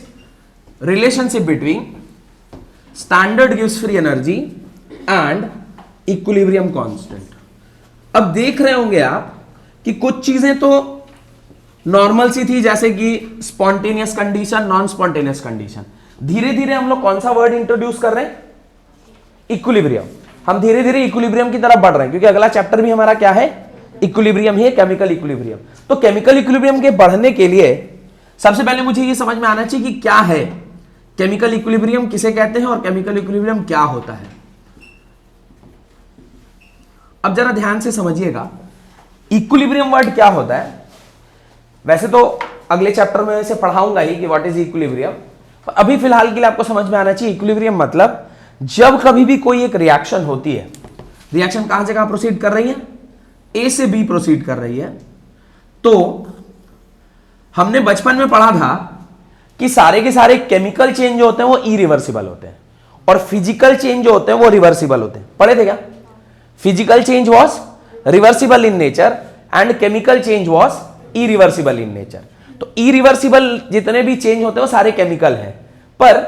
relationship between standard गिव्स free energy and equilibrium constant. अब देख रहे होंगे आप कि कुछ चीजें तो नॉर्मल सी थी, जैसे कि spontaneous condition, non spontaneous condition. धीरे धीरे हम लोग कौन सा वर्ड इंट्रोड्यूस कर रहे हैं? इक्विलिब्रियम। हम धीरे धीरे इक्विलिब्रियम की तरफ बढ़ रहे हैं, क्योंकि अगला चैप्टर भी हमारा क्या है? इक्विलिब्रियम ही है, केमिकल इक्विलिब्रियम। तो केमिकल इक्विलिब्रियम के बढ़ने के लिए सबसे पहले मुझे ये समझ में आना चाहिए कि क्या है केमिकल इक्विलिब्रियम, किसे कहते हैं और केमिकल इक्विलिब्रियम क्या होता है। अब जरा ध्यान से समझिएगा, इक्विलिब्रियम वर्ड क्या होता है। वैसे तो अगले चैप्टर में इसे पढ़ाऊंगा ही कि व्हाट इज इक्विलिब्रियम, पर अभी फिलहाल के लिए आपको समझ में आना चाहिए इक्विलिब्रियम मतलब जब कभी भी कोई एक रिएक्शन होती है, रिएक्शन कहां से कहां प्रोसीड कर रही है? ए से बी प्रोसीड कर रही है। तो हमने बचपन में पढ़ा था कि सारे के सारे केमिकल चेंज जो होते हैं वो इरिवर्सिबल होते हैं और फिजिकल चेंज जो होते हैं वो रिवर्सिबल होते हैं। पढ़े थे क्या? Physical change was reversible in nature and chemical change was irreversible in nature. तो इरिवर्सिबल जितने भी चेंज होते हैं वो सारे केमिकल हैं, पर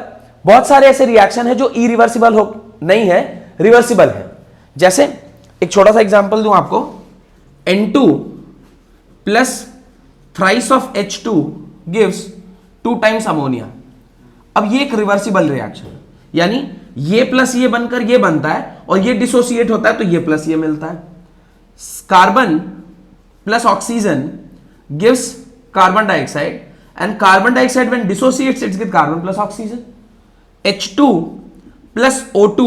बहुत सारे ऐसे रिएक्शन है जो इरिवर्सिबल हो नहीं है, रिवर्सिबल है। जैसे एक छोटा सा एग्जांपल दूं आपको, N2 plus thrice of H2 gives 2 times ammonia. अब ये एक रिवर्सिबल रिएक्शन है, यानी ये प्लस ये बनकर ये बनता है और ये डिसोसिएट होता है तो ये प्लस ये मिलता है। Carbon plus oxygen gives carbon dioxide and carbon dioxide when dissociates it's give carbon plus oxygen. H2 plus O2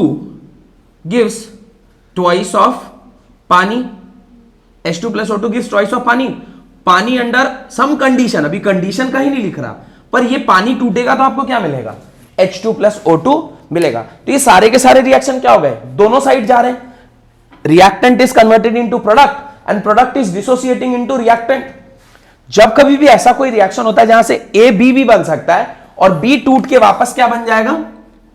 gives twice of पानी। H2 plus O2 gives twice of पानी। पानी अंडर सम कंडीशन, अभी condition का ही नहीं लिख रहा, पर ये पानी टूटेगा तो आपको क्या मिलेगा? H2 plus O2 मिलेगा। तो ये सारे के सारे रिएक्शन क्या हो गए? दोनों साइड जा रहे हैं। Reactant is converted into product and product is dissociating into reactant. जब कभी भी ऐसा कोई रिएक्शन होता है जहां से A B भी बन सकता है और B टूट के वापस क्या बन जाएगा?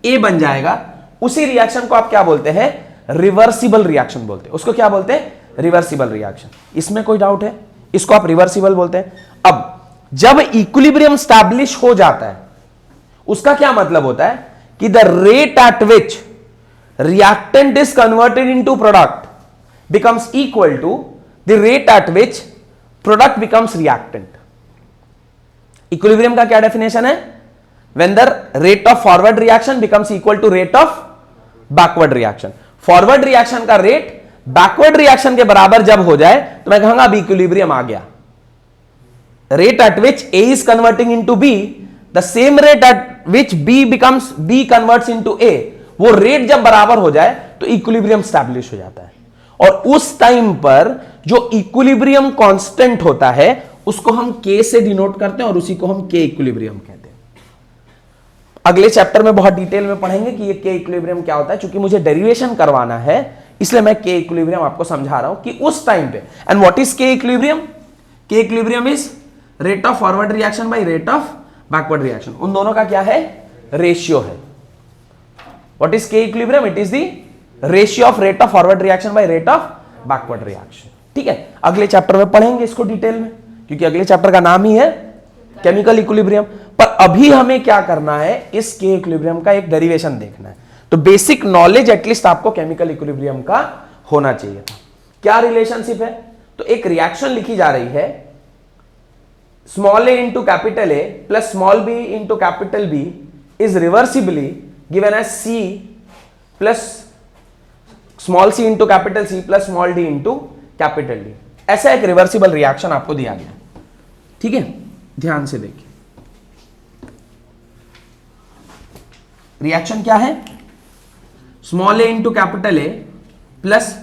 A बन जाएगा, उसी रिएक्शन को आप क्या बोलते हैं? रिवर्सिबल रिएक्शन बोलते हैं। उसको क्या बोलते हैं? Reversible reaction. इसमें कोई डाउट है? इसको आप रिवर्सिबल बोलते हैं। अब जब इक्विलिब्रियम स्टैब्लिश हो जाता है उसका क्या मतलब होता है कि the rate at which reactant is converted into product becomes equal to the rate at which product becomes reactant. Equilibrium का क्या डेफिनेशन है? When the rate of forward reaction becomes equal to rate of backward reaction. Forward reaction का rate backward reaction के बराबर जब हो जाए तो मैं कहूंगा अब इक्विलिब्रियम आ गया। Rate at which A is converting into B, the same rate at which B converts into A, वो रेट जब बराबर हो जाए तो इक्विलिब्रियम स्टैब्लिश हो जाता है। और उस टाइम पर जो इक्विलिब्रियम कांस्टेंट होता है उसको हम K से डिनोट करते हैं और उसी को हम K इक्विलिब्रियम कहते हैं। अगले चैप्टर में बहुत डिटेल में पढ़ेंगे कि ये के इक्विलिब्रियम क्या होता है। चूंकि मुझे डेरिवेशन करवाना है इसलिए मैं के इक्विलिब्रियम आपको समझा रहा हूं कि उस टाइम पे। एंड व्हाट इज के इक्विलिब्रियम? के equilibrium is rate of forward reaction by rate of backward reaction. उन दोनों का क्या है? रेशियो है। व्हाट इज के equilibrium? It is the ratio of rate of forward reaction by rate of backward reaction. ठीक है, अगले चैप्टर में पढ़ेंगे इसको डिटेल में, क्योंकि अगले चैप्टर का नाम ही है केमिकल इक्विलिब्रियम। पर अभी हमें क्या करना है? इस के इक्विलिब्रियम का एक डेरिवेशन देखना है। तो बेसिक नॉलेज एटलीस्ट आपको केमिकल इक्विलिब्रियम का होना चाहिए था। क्या रिलेशनशिप है? तो एक रिएक्शन लिखी जा रही है, small A into capital A plus small B into capital B is reversibly given as C plus small C into capital C plus small D into capital D. ऐसा एक रिवर्सिबल रिएक्शन आपको दिया गया। ठीक है, ध्यान से देखिए। रिएक्शन क्या है, small A into capital A plus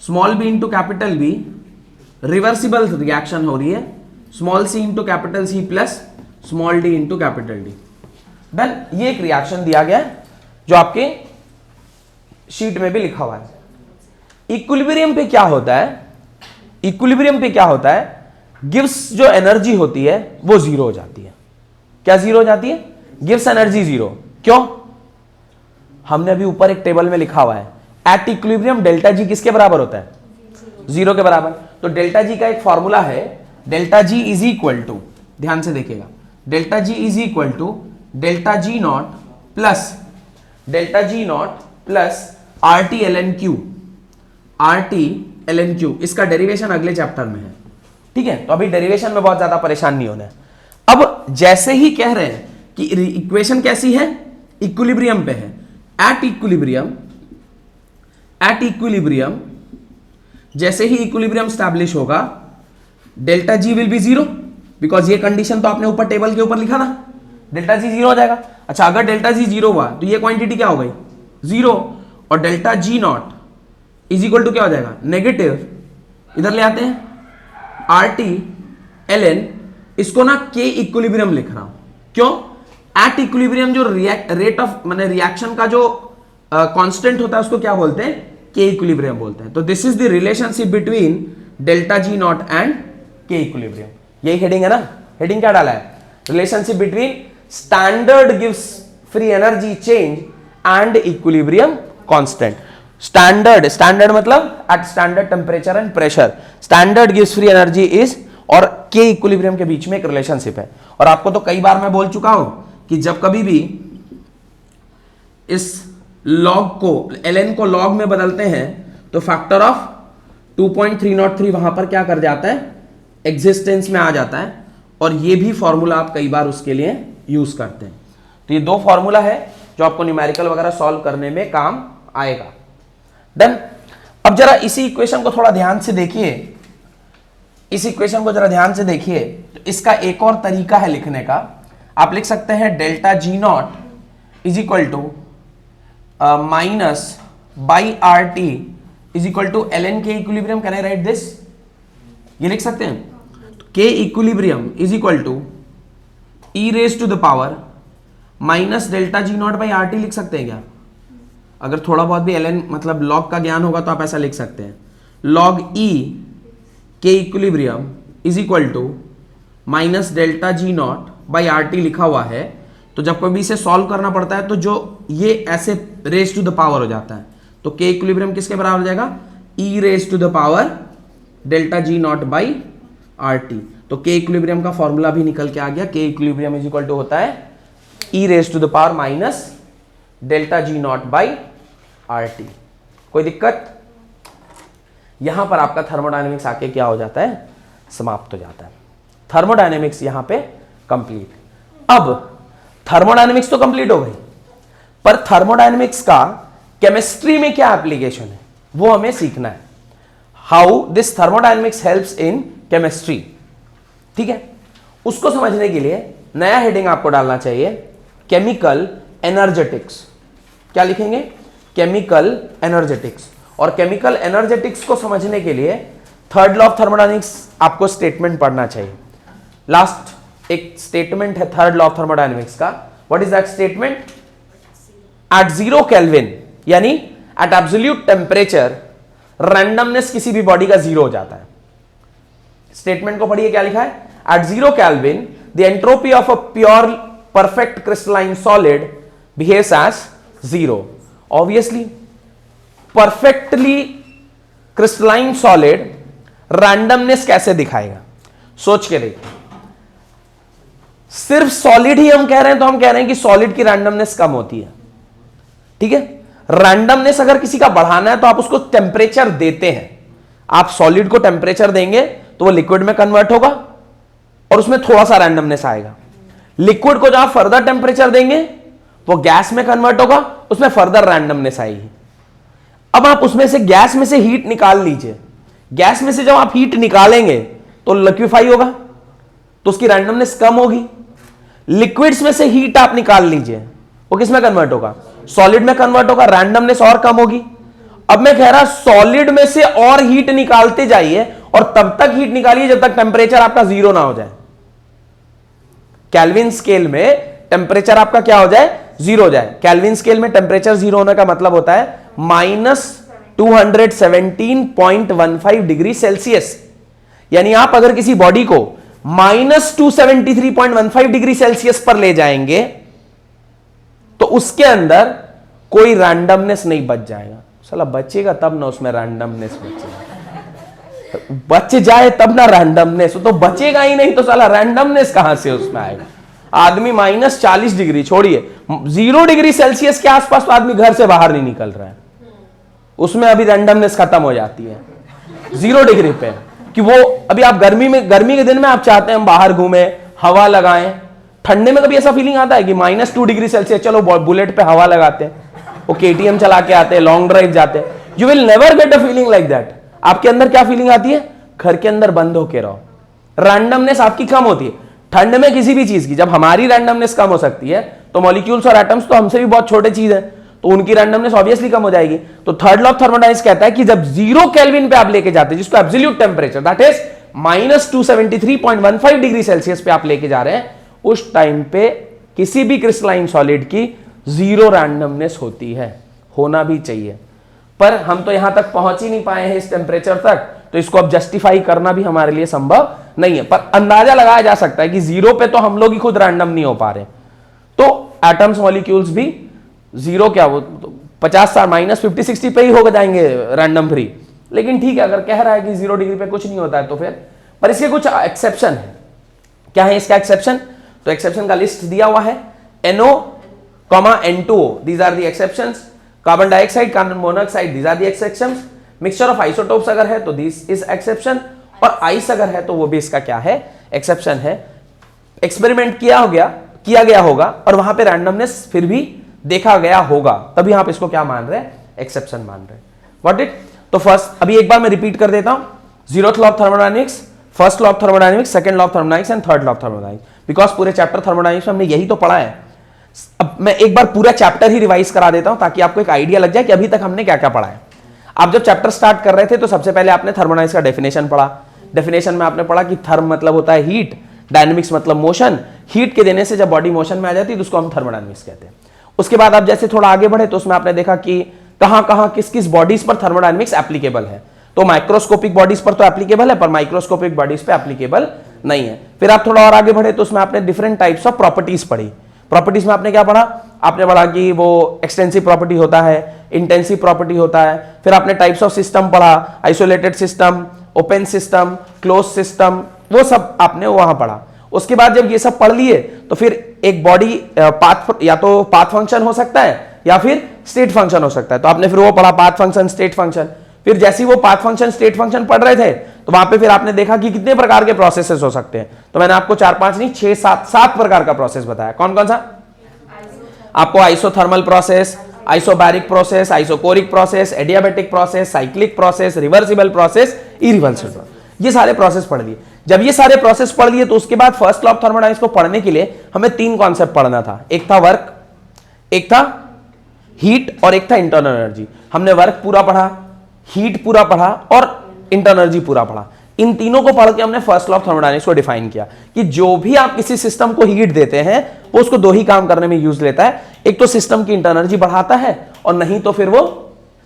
small B into capital B, reversible reaction हो रही है, small C into capital C plus small D into capital D. Done. ये एक रिएक्शन दिया गया है जो आपके शीट में भी लिखा हुआ है। इक्विलिब्रियम पे क्या होता है, इक्विलिब्रियम पे क्या होता है, गिव्स जो एनर्जी होती है वो जीरो हो जाती है। क्या जीरो हो जाती है, गिव्स एनर्जी जीरो। क्यों, हमने अभी ऊपर एक टेबल में लिखा हुआ है एट इक्विलिब्रियम डेल्टा जी किसके बराबर होता है, जीरो के बराबर। तो डेल्टा जी का एक फॉर्मूला है, delta G is equal to, ध्यान से देखिएगा, delta G is equal to delta G not plus delta G not plus R T L N Q, R T L N Q. इसका डेरिवेशन अगले chapter में है, ठीक है। तो अभी डेरिवेशन में बहुत ज्यादा परेशान नहीं होना है। अब जैसे ही कह रहे हैं कि इक्वेशन कैसी है, इक्विलिब्रियम पे है, एट इक्विलिब्रियम जैसे ही इक्विलिब्रियम स्टैब्लिश होगा delta G will be zero, because ये कंडीशन तो आपने ऊपर टेबल के ऊपर लिखा था, डेल्टा जी जीरो हो जाएगा। अच्छा, अगर डेल्टा जी जीरो हुआ तो ये क्वांटिटी क्या हो गई, जीरो, और delta G not is equal to क्या हो जाएगा, नेगेटिव। इधर ले आते हैं आर टी एल एन, इसको ना के इक्विलिब्रियम लिख रहा हूं। क्यों, एट इक्विलिब्रियम जो रेट ऑफ माने रिएक्शन का जो कांस्टेंट होता है उसको क्या बोलते हैं, के इक्विलिब्रियम बोलते हैं। तो this is the relationship between delta G naught and K equilibrium. यही हेडिंग है ना, हेडिंग क्या डाला है, रिलेशनशिप बिटवीन स्टैंडर्ड गिव्स free energy change and equilibrium constant. Standard, standard मतलब at standard temperature and pressure, standard गिव्स फ्री एनर्जी इज, और के इक्विलिब्रियम के बीच में एक रिलेशनशिप है। और आपको तो कई बार मैं बोल चुका हूं कि जब कभी भी इस लॉग को, ln को लॉग में बदलते हैं तो फैक्टर ऑफ 2.303 वहां पर क्या कर जाता है, एग्जिस्टेंस में आ जाता है। और ये भी फॉर्मूला आप कई बार उसके लिए यूज करते हैं। तो ये दो फॉर्मूला है जो आपको न्यूमेरिकल वगैरह सॉल्व करने में काम आएगा। डन। अब जरा इसी इक्वेशन को थोड़ा ध्यान से देखिए, इस इक्वेशन को जरा ध्यान से देखिए। तो इसका एक और तरीका है लिखने का, आप लिख सकते हैं delta G not is equal to minus by R T is equal to L N K equilibrium. Can I write this, ये लिख सकते हैं, K equilibrium is equal to e raise to the power minus delta G not by R T लिख सकते हैं क्या? अगर थोड़ा बहुत भी एल एन मतलब लॉग का ज्ञान होगा तो आप ऐसा लिख सकते हैं, log E K equilibrium is equal to minus delta G not by R T लिखा हुआ है। तो जब कभी इसे सॉल्व करना पड़ता है तो जो ये ऐसे रेज टू द पावर हो जाता है, तो के इक्विलिब्रियम किसके बराबर हो जाएगा, e raise to the power delta G not by R T. तो के इक्विलिब्रियम का फॉर्मूला भी निकल के आ गया, के इक्विलिब्रियम इज इक्वल टू होता है e raise to the power minus delta G not by R T. कोई दिक्कत? यहां पर आपका थर्मोडायनेमिक्स आके क्या हो जाता है, समाप्त हो जाता है। थर्मोडायनेमिक्स यहां पे कंप्लीट। अब थर्मोडायनेमिक्स तो कंप्लीट हो गई, पर थर्मोडायनेमिक्स का केमिस्ट्री में क्या एप्लीकेशन है वो हमें सीखना है। How this thermodynamics helps in chemistry, ठीक है। उसको समझने के लिए नया हेडिंग आपको डालना चाहिए, केमिकल एनर्जेटिक्स। क्या लिखेंगे, केमिकल एनर्जेटिक्स। और केमिकल एनर्जेटिक्स को समझने के लिए थर्ड लॉ ऑफ थर्मोडायनेमिक्स आपको स्टेटमेंट पढ़ना चाहिए। लास्ट एक स्टेटमेंट है थर्ड लॉ ऑफ थर्मोडायनेमिक्स का। What is that statement? At 0 kelvin यानी एट एब्सोल्यूट टेम्परेचर रैंडमनेस किसी भी बॉडी का जीरो हो जाता है। स्टेटमेंट को पढ़िए, क्या लिखा है, at 0 kelvin the entropy of a pure perfect crystalline solid behaves as zero. Obviously perfectly crystalline solid randomness कैसे दिखाएगा, सोच के देखिए। सिर्फ सॉलिड ही हम कह रहे हैं तो हम कह रहे हैं कि सॉलिड की रैंडमनेस कम होती है, ठीक है। रैंडमनेस अगर किसी का बढ़ाना है तो आप उसको टेम्परेचर देते हैं। आप सॉलिड को टेम्परेचर देंगे तो वो लिक्विड में कन्वर्ट होगा और उसमें थोड़ा सा रैंडमनेस आएगा। लिक्विड को जब आप फर्दर टेम्परेचर देंगे वो गैस में कन्वर्ट होगा, उसमें फर्दर रैंडमनेस आएगी। अब आप उसमें से गैस में से हीट निकाल लीजिए। गैस में से जब आप हीट निकालेंगे तो लिक्विफाई होगा, तो उसकी रैंडमनेस कम होगी। लिक्विड्स में से हीट आप निकाल लीजिए, वो किस में कन्वर्ट होगा? सॉलिड में कन्वर्ट होगा, रैंडमनेस और कम होगी। अब मैं कह रहा सॉलिड में से और हीट निकालते जाइए और तब तक हीट निकालिए जब तक टेम्परेचर आपका जीरो ना हो जाए। केल्विन स्केल में टेम्परेचर आपका क्या हो जाए? जीरो हो जाए। केल्विन स्केल में टेम्परेचर जीरो होने का मतलब होता है -217.15 डिग्री सेल्सियस। यानी आप अगर किसी बॉडी को -273.15 डिग्री सेल्सियस पर ले जाएंगे तो उसके अंदर कोई रैंडमनेस नहीं बच जाएगा। साला बचेगा तब ना उसमें रैंडमनेस बचेगा, बच जाए तब ना रैंडमनेस, तो बचेगा ही नहीं तो साला रैंडमनेस कहां से उसमें आएगा? आदमी -40 डिग्री छोड़िए 0 डिग्री सेल्सियस के आसपास तो आदमी घर से बाहर नहीं निकल रहा है, उसमें अभी रैंडमनेस खत्म हो जाती है 0 डिग्री पे। कि वो अभी आप गर्मी के दिन में आप चाहते हैं हम बाहर घूमें, हवा लगाएं। ठंडे में कभी ऐसा फीलिंग आता है कि -2 डिग्री सेल्सियस चलो बुलेट पे हवा लगाते हैं, वो केटीएम चला के आते हैं, लॉन्ग ड्राइव जाते हैं। You will never get a feeling like that. आपके अंदर क्या फीलिंग आती है? घर के अंदर बंद होके रहो, रैंडमनेस आपकी कम होती है। ठंड में किसी भी चीज की जब हमारी रैंडमनेस कम हो सकती है तो मॉलिक्यूल्स और एटम्स तो हमसे भी बहुत छोटे चीज है, तो उनकी रैंडमनेस ऑब्वियसली कम हो जाएगी। तो थर्ड लॉ ऑफ थर्मोडायनामिक्स कहता है कि जब 0 केल्विन पे आप लेके जाते हैं, जिसको absolute temperature that is -273.15 degree Celsius पे आप लेके जा रहे हैं, उस टाइम पे किसी भी क्रिस्टलाइन सॉलिड की 0 रैंडमनेस होती है, होना भी चाहिए। पर हम तो यहां तक पहुंच ही नहीं पाए हैं इस टेम्परेचर तक, तो इसको अब जस्टिफाई करना भी हमारे लिए संभव नहीं है। पर अंदाजा लगाया जा सकता है कि 0 पे तो हम लोग ही खुद रैंडम नहीं हो पा रहे, तो एटम्स मॉलिक्यूल्स भी 0 क्या वो तो 50 साल -50-60 पे ही हो जाएंगे रैंडम फ्री। लेकिन ठीक है, अगर कह रहा है कि 0 डिग्री पे कुछ नहीं होता है तो फिर, पर इसके कुछ एक्सेप्शन है। क्या है इसका एक्सेप्शन? तो एक्सेप्शन का लिस्ट दिया हुआ है, NO, N2O, these are the exceptions. Carbon dioxide, carbon monoxide, these are the exceptions. Mixture of isotopes अगर है तो दिस इज एक्सेप्शन, और आइस अगर है तो वो भी इसका क्या है? एक्सेप्शन है। एक्सपेरिमेंट किया गया होगा और वहां पे रैंडमनेस फिर भी देखा गया होगा, तभी आप इसको क्या मान रहे हैं? एक्सेप्शन मान रहे हैं। What it? तो फर्स्ट अभी एक बार मैं रिपीट कर देता हूं, 0th law of thermodynamics, first law of thermodynamics, second law of thermodynamics and third law of thermodynamics, because पूरे चैप्टर थर्मोडायनामिक्स में हमने यही तो पढ़ा है। अब मैं एक बार पूरा चैप्टर ही रिवाइज करा देता हूं ताकि आपको एक आइडिया लग जाए कि अभी तक हमने क्या क्या पढ़ा है। आप जब चैप्टर स्टार्ट कर रहे थे तो सबसे पहले आपने थर्मोडायनामिक्स का डेफिनेशन पढ़ा। डेफिनेशन में आपने पढ़ा कि थर्म मतलब होता है हीट, डायनेमिक्स मतलब मोशन। हीट के देने से जब बॉडी मोशन में आ जाती है तो उसको हम थर्मोडायनामिक्स कहते हैं। उसके बाद आप जैसे थोड़ा आगे बढ़े तो उसमें आपने देखा कि कहां किस किस बॉडीज पर थर्मोडायनामिक्स एप्लीकेबल है। तो माइक्रोस्कोपिक बॉडीज पर तो एप्लीकेबल है, पर माइक्रोस्कोपिक बॉडीज पे एप्लीकेबल नहीं है। फिर आप थोड़ा और आगे बढ़े तो उसमें आपने डिफरेंट टाइप्स ऑफ प्रॉपर्टीज पढ़ी। प्रॉपर्टीज में आपने क्या पढ़ा? आपने पढ़ा कि वो एक्सटेंसिव प्रॉपर्टी होता है, इंटेंसिव प्रॉपर्टी होता है। फिर आपने टाइप्स ऑफ सिस्टम पढ़ा, isolated system, open system, close system, वो सब आपने वहां पढ़ा। उसके बाद जब ये सब पढ़ लिए तो फिर एक बॉडी पाथ, या तो पाथ फंक्शन हो सकता है या फिर स्टेट फंक्शन हो सकता है, तो आपने फिर वो पढ़ा पाथ फंक्शन, स्टेट फंक्शन। फिर जैसे ही वो पाथ फंक्शन, स्टेट फंक्शन पढ़ रहे थे तो वहां पे फिर आपने देखा कि कितने प्रकार के प्रोसेसेस हो सकते हैं। तो मैंने आपको 4-5 नहीं 6-7 प्रकार का प्रोसेस बताया। कौन कौन सा? आपको isothermal process, isobaric process, isochoric process, adiabatic process, cyclic process, reversible process, irreversible, ये सारे प्रोसेस पढ़ लिए। जब ये सारे प्रोसेस पढ़ लिए तो उसके बाद फर्स्ट लॉ ऑफ थर्मोडायनामिक्स को पढ़ने के लिए हमें 3 कॉन्सेप्ट पढ़ना था। एक था वर्क, एक था हीट और एक था इंटरनल एनर्जी। हमने वर्क पूरा पढ़ा, हीट पूरा पढ़ा और इंटरनल एनर्जी पूरा पढ़ा। इन तीनों को पढ़ के हमने फर्स्ट लॉ ऑफ थर्मोडायनामिक्स को डिफाइन किया कि जो भी आप किसी सिस्टम को हीट देते हैं वो उसको 2 ही काम करने में यूज लेता है। एक तो सिस्टम की इंटरनल एनर्जी बढ़ाता है और नहीं तो फिर वो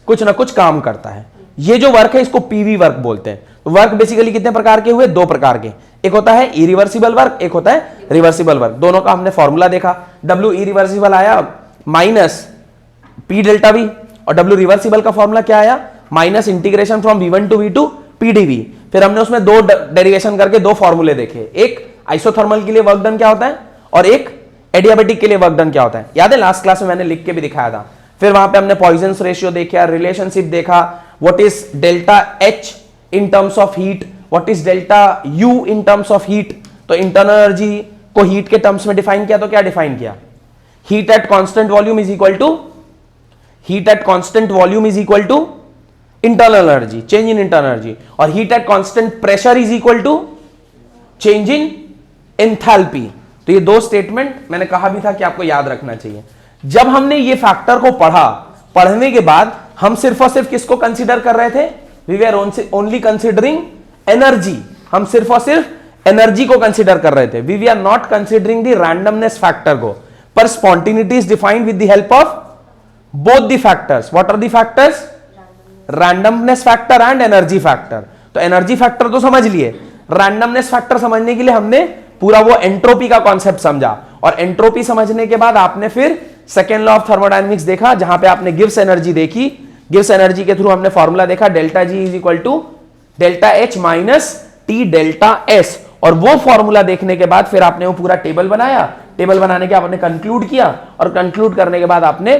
कुछ ना कुछ काम करता है। ये जो वर्क है इसको पीवी वर्क बोलते हैं। तो वर्क बेसिकली कितने प्रकार के हुए? 2 प्रकार के। एक होता है इरिवर्सिबल वर्क, एक होता है रिवर्सिबल वर्क। दोनों का हमने फॉर्मूला देखा। W इरिवर्सिबल आया -P डेल्टा V और W रिवर्सिबल का फॉर्मूला क्या आया? Minus integration from V1 to V2 PdV। फिर हमने उसमें 2 डेरिवेशन करके 2 फॉर्मूले देखे, एक आइसोथर्मल के लिए वर्क डन क्या होता है और एक एडियाबैटिक के लिए वर्क डन क्या होता है। याद है लास्ट क्लास में मैंने लिख के भी दिखाया था। फिर वहां पे हमने पॉइजन्स रेशियो देखा, रिलेशनशिप देखा, what is delta H in terms of heat, what is delta U in terms of heat. तो इंटरनल एनर्जी को हीट के टर्म्स में डिफाइन किया, तो क्या डिफाइन किया? Heat at constant volume is equal to internal energy, change in internal energy, और heat at constant pressure is equal to change in enthalpy. तो ये 2 स्टेटमेंट मैंने कहा भी था कि आपको याद रखना चाहिए। जब हमने ये फैक्टर को पढ़ने के बाद हम सिर्फ और सिर्फ किसको कंसीडर कर रहे थे? We were only considering energy. हम सिर्फ और सिर्फ एनर्जी को कंसीडर कर रहे थे। We are not considering the randomness factor को। पर spontaneity is defined with the help of both the factors. What are the factors? Randomness factor and energy factor. तो एनर्जी फैक्टर तो समझ लिए, रैंडमनेस फैक्टर समझने के लिए हमने पूरा वो एंट्रोपी का कॉन्सेप्ट समझा, और एंट्रोपी समझने के बाद आपने फिर सेकेंड लॉ ऑफ थर्मोडायनेमिक्स देखा, जहां पे आपने गिब्स एनर्जी देखी। गिब्स एनर्जी के थ्रू हमने फॉर्मूला देखा, delta G is equal to delta H minus T delta S. और वो फॉर्मूला देखने के बाद फिर आपने वो पूरा टेबल बनाया। टेबल बनाने के बाद आपने कंक्लूड किया, और कंक्लूड करने के बाद आपने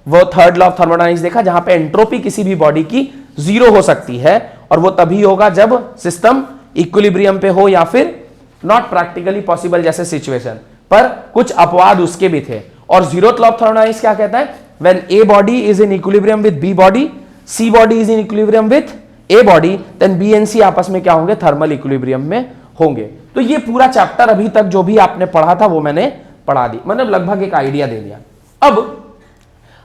वो थर्ड लॉ ऑफ थर्मोडायनेमिक्स देखा, जहां पे एंट्रोपी किसी भी बॉडी की जीरो हो सकती है, और वो तभी होगा जब सिस्टम इक्विलिब्रियम पे हो, या फिर नॉट प्रैक्टिकली पॉसिबल जैसे सिचुएशन। पर कुछ अपवाद उसके भी थे। और जीरोथ लॉ ऑफ थर्मोडायनेमिक्स क्या कहता है? When A body is in equilibrium with B body, C body is in equilibrium with A body, then B and C आपस में क्या होंगे? थर्मल इक्विलिब्रियम में होंगे। तो ये पूरा चैप्टर अभी तक जो भी आपने पढ़ा था वो मैंने पढ़ा दी, मतलब लगभग एक आइडिया दे दिया। अब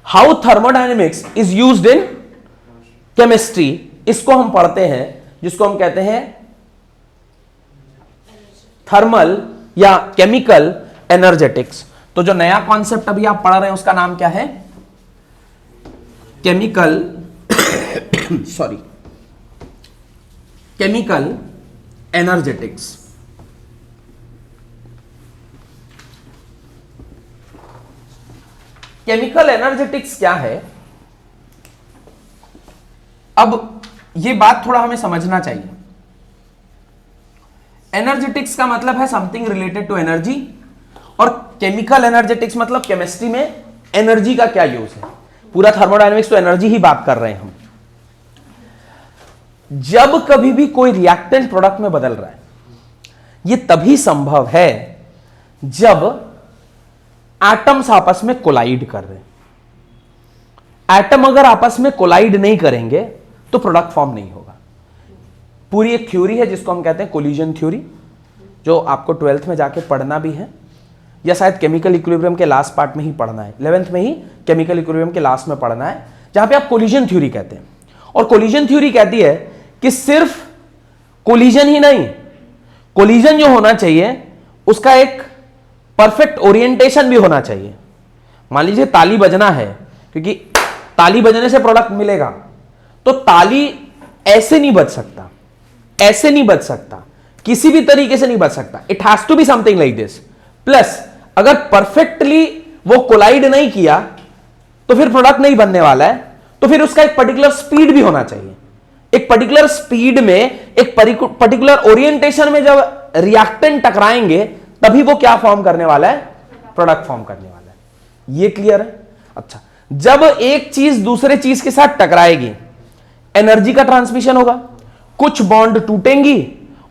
how thermodynamics is used in chemistry, इसको हम पढ़ते हैं, जिसको हम कहते हैं थर्मल या केमिकल एनर्जेटिक्स। तो जो नया कॉन्सेप्ट अभी आप पढ़ रहे हैं उसका नाम क्या है? Chemical sorry chemical energetics. Chemical energetics क्या है? अब ये बात थोड़ा हमें समझना चाहिए। एनर्जेटिक्स का मतलब है समथिंग रिलेटेड टू एनर्जी, और केमिकल एनर्जेटिक्स मतलब केमिस्ट्री में एनर्जी का क्या यूज है। पूरा थर्मोडायनेमिक्स तो एनर्जी ही बात कर रहे हैं हम। जब कभी भी कोई रिएक्टेंट प्रोडक्ट में बदल रहा है, यह तभी संभव है जब एटम्स आपस में कोलाइड कर रहे हैं। एटम अगर आपस में कोलाइड नहीं करेंगे तो प्रोडक्ट फॉर्म नहीं होगा। पूरी एक थ्योरी है जिसको हम कहते हैं कोलिजन थ्योरी, जो आपको 12th में जाके पढ़ना भी है, या शायद केमिकल इक्विलिब्रियम के लास्ट पार्ट में ही पढ़ना है। 11th में ही केमिकल इक्विलिब्रियम के लास्ट में पढ़ना है, जहां पे आप कोलिजन थ्योरी कहते हैं। और कोलिजन थ्योरी कहती है कि सिर्फ कोलिजन ही नहीं, कोलिजन जो होना चाहिए उसका एक परफेक्ट ओरिएंटेशन भी होना चाहिए। मान लीजिए ताली बजना है, क्योंकि ताली बजने से प्रोडक्ट मिलेगा, तो ताली ऐसे नहीं बज सकता, ऐसे नहीं बज सकता, किसी भी तरीके से नहीं बज सकता। It has to be something like this. Plus अगर परफेक्टली वो कोलाइड नहीं किया तो फिर प्रोडक्ट नहीं बनने वाला है। तो फिर उसका एक पर्टिकुलर स्पीड भी होना चाहिए। एक पर्टिकुलर स्पीड में, एक पर्टिकुलर ओरिएंटेशन में जब रिएक्टेंट टकराएंगे तभी वो क्या फॉर्म करने वाला है? प्रोडक्ट फॉर्म करने वाला है। ये क्लियर है? अच्छा, जब एक चीज दूसरे चीज के साथ टकराएगी, एनर्जी का ट्रांसमिशन होगा। कुछ बॉन्ड टूटेंगी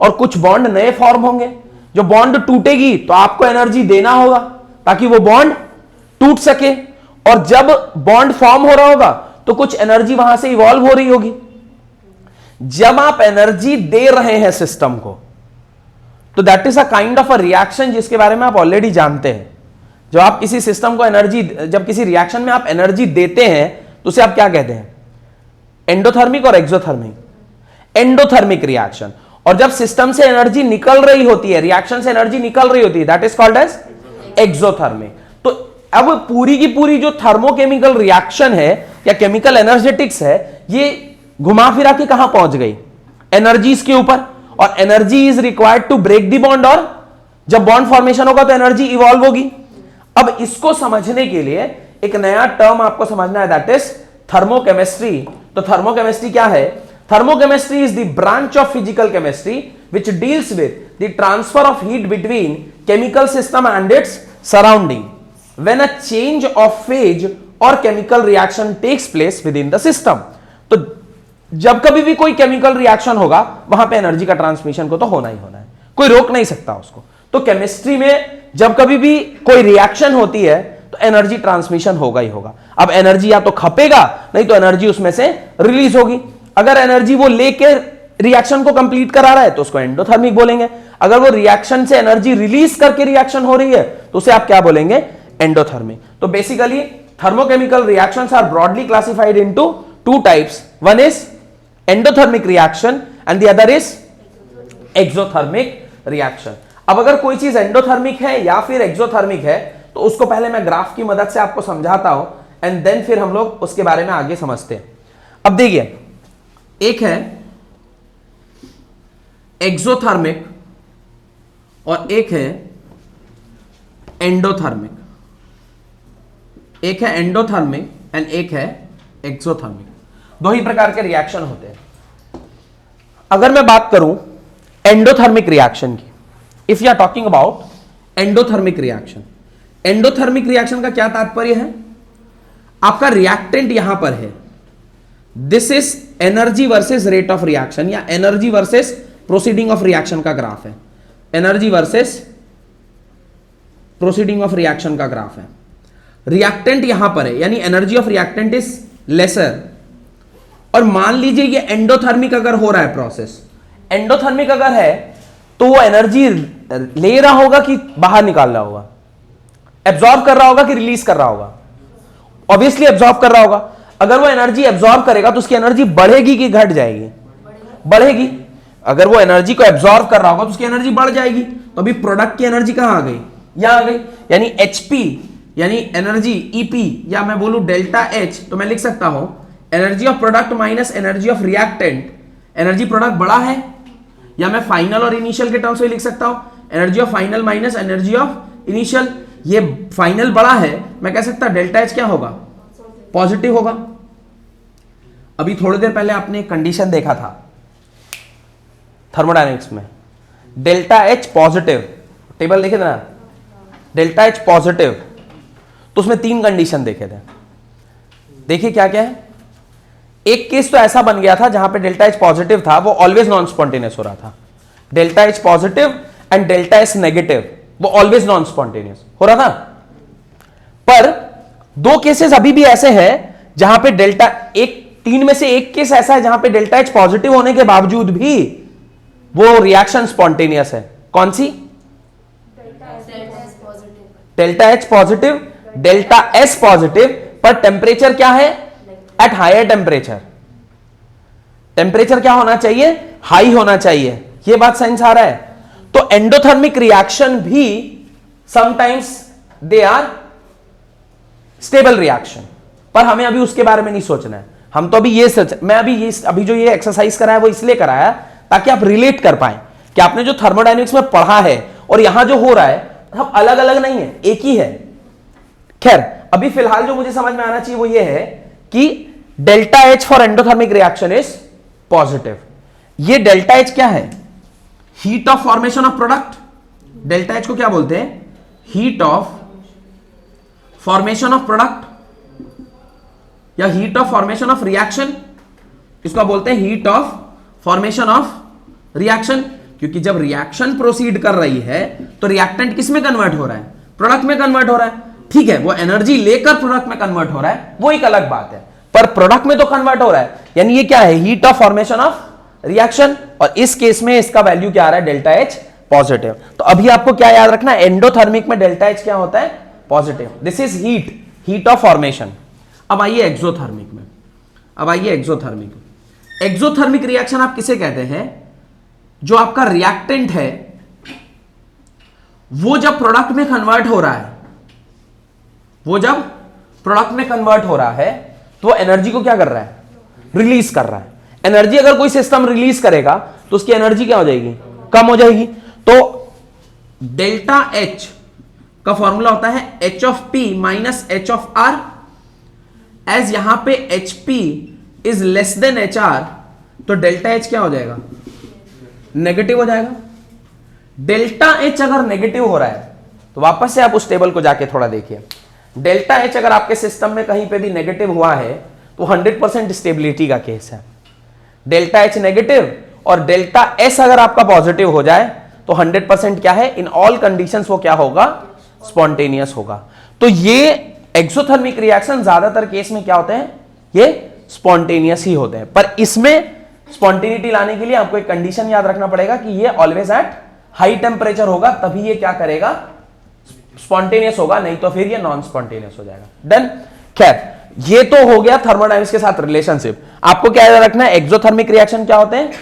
और कुछ बॉन्ड नए फॉर्म होंगे। जो बॉन्ड टूटेगी तो आपको एनर्जी देना होगा ताकि वो बॉन्ड टूट सके, और जब बॉन्ड फॉर्म हो रहा होगा तो कुछ एनर्जी वहां से इवॉल्व हो रही होगी। जब आप एनर्जी दे रहे हैं सिस्टम को, तो that is a kind of a reaction, जिसके बारे में आप ऑलरेडी जानते हैं। जब आप किसी सिस्टम को एनर्जी, जब किसी रिएक्शन में आप एनर्जी देते हैं तो उसे आप क्या कहते हैं? एंडोथर्मिक और एक्सोथर्मिक। Endothermic reaction. और जब सिस्टम से एनर्जी निकल रही होती है, रिएक्शन से एनर्जी निकल रही होती है, that is called as exothermic. तो अब पूरी की पूरी जो थर्मोकेमिकल रिएक्शन है या केमिकल एनर्जेटिक्स है, ये घुमा फिरा के कहां पहुंच गई? एनर्जीज के ऊपर। और energy is required to break the bond, और जब बॉन्ड फॉर्मेशन होगा तो एनर्जी इवॉल्व होगी। अब इसको समझने के लिए एक नया टर्म आपको समझना है, दैट इज थर्मोकेमिस्ट्री। तो थर्मोकेमिस्ट्री क्या है? Thermochemistry is the branch of physical chemistry which deals with the transfer of heat between chemical system and its surrounding when a change of phase और chemical reaction takes place within the system. तो जब कभी भी कोई chemical reaction होगा वहां पे energy का ट्रांसमिशन को तो होना ही होना है, कोई रोक नहीं सकता उसको। तो केमिस्ट्री में जब कभी भी कोई रिएक्शन होती है तो एनर्जी ट्रांसमिशन होगा ही होगा। अब एनर्जी या तो खपेगा, नहीं तो एनर्जी उसमें से रिलीज होगी। अगर एनर्जी वो लेके रिएक्शन को कंप्लीट करा रहा है तो उसको एंडोथर्मिक बोलेंगे। अगर वो रिएक्शन से एनर्जी रिलीज करके रिएक्शन हो रही है तो उसे आप क्या बोलेंगे? एंडोथर्मिक। तो basically thermochemical reactions are broadly classified into two types. One is endothermic reaction and the other is exothermic reaction. अब अगर कोई चीज एंडोथर्मिक है या फिर एक्सोथर्मिक है तो उसको पहले मैं ग्राफ की मदद से आपको समझाता हूं एंड देन फिर हम लोग उसके बारे में आगे समझते हैं। अब देखिए, एक है एक्सोथर्मिक और एक है एंडोथर्मिक। एक है एंडोथर्मिक एंड एक है एक्सोथर्मिक। दो ही प्रकार के रिएक्शन होते हैं। अगर मैं बात करूं एंडोथर्मिक रिएक्शन की, if you are talking about endothermic reaction, endothermic reaction का क्या तात्पर्य है? आपका रिएक्टेंट यहां पर है, this is energy versus rate of reaction या energy versus proceeding of reaction का ग्राफ है। Energy versus proceeding of reaction का ग्राफ है। रिएक्टेंट यहां पर है, यानी energy of reactant is lesser. और मान लीजिए ये एंडोथर्मिक अगर हो रहा है प्रोसेस, एंडोथर्मिक अगर है तो वो एनर्जी ले रहा होगा कि बाहर निकाल रहा होगा, एब्जॉर्ब कर रहा होगा कि रिलीज कर रहा होगा? ऑब्वियसली एब्जॉर्ब कर रहा होगा। अगर वो एनर्जी एब्जॉर्ब करेगा तो उसकी एनर्जी बढ़ेगी कि घट जाएगी? बढ़ेगी। अगर वो एनर्जी को एब्जॉर्ब कर रहा होगा तो उसकी एनर्जी बढ़ जाएगी। तो अभी प्रोडक्ट की एनर्जी कहां आ गई? यहां आ गई। यानी एचपी यानी एनर्जी ईपी, या मैं बोलूं डेल्टा एच, तो मैं लिख सकता हूं energy of product minus energy of reactant. Energy product बड़ा है, या मैं फाइनल और इनिशियल के टर्म्स में लिख सकता हूं energy of final minus energy of initial. ये फाइनल बड़ा है, मैं कह सकता डेल्टा एच क्या होगा? पॉजिटिव होगा। अभी थोड़ी देर पहले आपने एक कंडीशन देखा था थर्मोडायनेमिक्स में, डेल्टा एच पॉजिटिव, टेबल देखे थे ना, डेल्टा एच पॉजिटिव, तो उसमें 3 कंडीशन देखे थे। देखिए क्या क्या है। एक केस तो ऐसा बन गया था जहां पे डेल्टा एच पॉजिटिव था, वो ऑलवेज नॉन स्पॉन्टेनियस हो रहा था। Delta H positive and delta H negative, वो ऑलवेज नॉन स्पॉन्टेनियस हो रहा था। पर 2 केसेस अभी भी ऐसे हैं जहां पे डेल्टा, एक 3 में से एक केस ऐसा है जहां पे डेल्टा एच पॉजिटिव होने के बावजूद भी वो रिएक्शन स्पॉन्टेनियस है। कौन सी? Delta H positive, delta S positive, पर टेम्परेचर क्या है? At higher temperature. टेम्परेचर क्या होना चाहिए? हाई होना चाहिए। ये बात सेंस आ रहा है? तो एंडोथर्मिक रिएक्शन भी sometimes they are stable reaction, पर हमें अभी उसके बारे में नहीं सोचना है। हम तो अभी ये मैं अभी जो ये एक्सरसाइज कराया वो इसलिए कराया ताकि आप रिलेट कर पाए कि आपने जो थर्मोडायनेमिक्स में पढ़ा है और यहां जो हो रहा है सब अलग अलग नहीं है, एक ही है। खैर, अभी फिलहाल जो मुझे समझ में आना चाहिए वो ये है कि delta H for endothermic reaction is positive. ये डेल्टा एच क्या है? Heat of formation of product. Delta H को क्या बोलते हैं? Heat of formation of product या heat of formation of reaction. इसको बोलते हैं heat of formation of reaction, क्योंकि जब रिएक्शन प्रोसीड कर रही है तो रिएक्टेंट किस में कन्वर्ट हो रहा है? प्रोडक्ट में कन्वर्ट हो रहा है। ठीक है, वो एनर्जी लेकर प्रोडक्ट में कन्वर्ट हो रहा है, वो एक अलग बात है, पर प्रोडक्ट में तो कन्वर्ट हो रहा है। यानी ये क्या है? Heat of formation of reaction. और इस केस में इसका वैल्यू क्या आ रहा है? Delta H positive. तो अभी आपको क्या याद रखना है? एंडोथर्मिक में डेल्टा एच क्या होता है? Positive. This is heat of formation. अब आइए एक्सोथर्मिक में। एक्सोथर्मिक रिएक्शन आप किसे कहते हैं? जो आपका रिएक्टेंट है वो जब प्रोडक्ट में कन्वर्ट हो रहा है, तो वो एनर्जी को क्या कर रहा है? रिलीज कर रहा है। एनर्जी अगर कोई सिस्टम रिलीज करेगा तो उसकी एनर्जी क्या हो जाएगी? कम हो जाएगी। तो डेल्टा एच का फॉर्मूला होता है H of P minus H of R. As यहां पे H P is less than H R, तो डेल्टा एच क्या हो जाएगा? नेगेटिव हो जाएगा। डेल्टा एच अगर नेगेटिव हो रहा है तो वापस से आप उस टेबल को जाके थोड़ा देखिए। डेल्टा एच अगर आपके सिस्टम में कहीं पे भी नेगेटिव हुआ है तो 100% स्टेबिलिटी का केस है। डेल्टा एच नेगेटिव और डेल्टा एस अगर आपका पॉजिटिव हो जाए तो 100% क्या है? इन ऑल कंडीशंस वो क्या होगा? स्पॉन्टेनियस होगा। तो ये एक्सोथर्मिक रिएक्शन ज्यादातर केस में क्या होते हैं? ये स्पॉन्टेनियस ही होते हैं। पर इसमें स्पॉन्टेनिटी लाने के लिए आपको एक कंडीशन याद रखना पड़ेगा कि ये ऑलवेज एट हाई टेम्परेचर होगा, तभी ये क्या करेगा? स्पॉन्टेनियस होगा, नहीं तो फिर ये नॉन स्पॉन्टेनियस हो जाएगा। डन। खैर, ये तो हो गया थर्मोडायनेमिक्स के साथ रिलेशनशिप। आपको क्या याद रखना है, एक्सोथर्मिक रिएक्शन क्या होते हैं,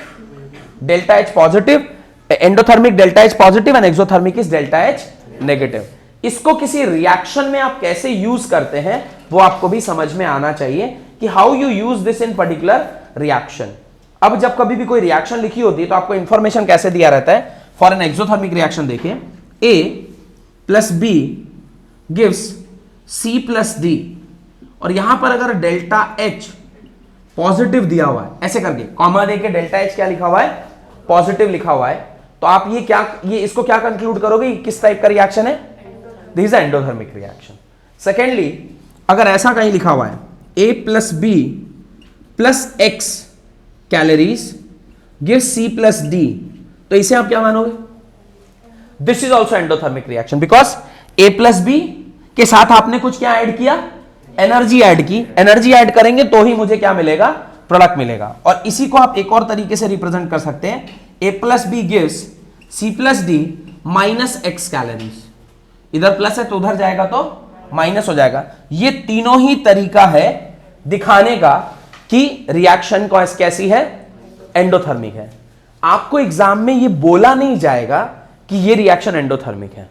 delta H positive, endothermic delta H positive and exothermic is delta H negative. इसको किसी रिएक्शन में आप कैसे यूज करते हैं वो आपको भी समझ में आना चाहिए कि how you use this in particular reaction. अब जब कभी भी कोई रिएक्शन लिखी होती है तो आपको इंफॉर्मेशन कैसे दिया रहता है। फॉर एन एक्सोथर्मिक रिएक्शन देखिए, A plus B gives C plus D, और यहां पर अगर डेल्टा एच पॉजिटिव दिया हुआ है, ऐसे करके कॉमा देके डेल्टा एच क्या लिखा हुआ है, पॉजिटिव लिखा हुआ है, तो आप ये इसको क्या कंक्लूड करोगे, किस टाइप का रिएक्शन है, this is endothermic reaction. Secondly, अगर ऐसा कहीं लिखा हुआ है A plus B plus X calories give C plus D, तो इसे आप क्या मानोगे, this is also endothermic reaction, because A plus B के साथ आपने कुछ क्या ऐड किया, एनर्जी ऐड की। एनर्जी ऐड करेंगे तो ही मुझे क्या मिलेगा, प्रोडक्ट मिलेगा। और इसी को आप एक और तरीके से रिप्रेजेंट कर सकते हैं, A plus B gives C plus D minus X calories. इधर प्लस है तो उधर जाएगा तो माइनस हो जाएगा। ये तीनों ही तरीका है दिखाने का कि रिएक्शन कैसी है, एंडोथर्मिक है। आपको एग्जाम में ये बोला नहीं जाएगा कि ये रिएक्शन एंडोथर्मिक है,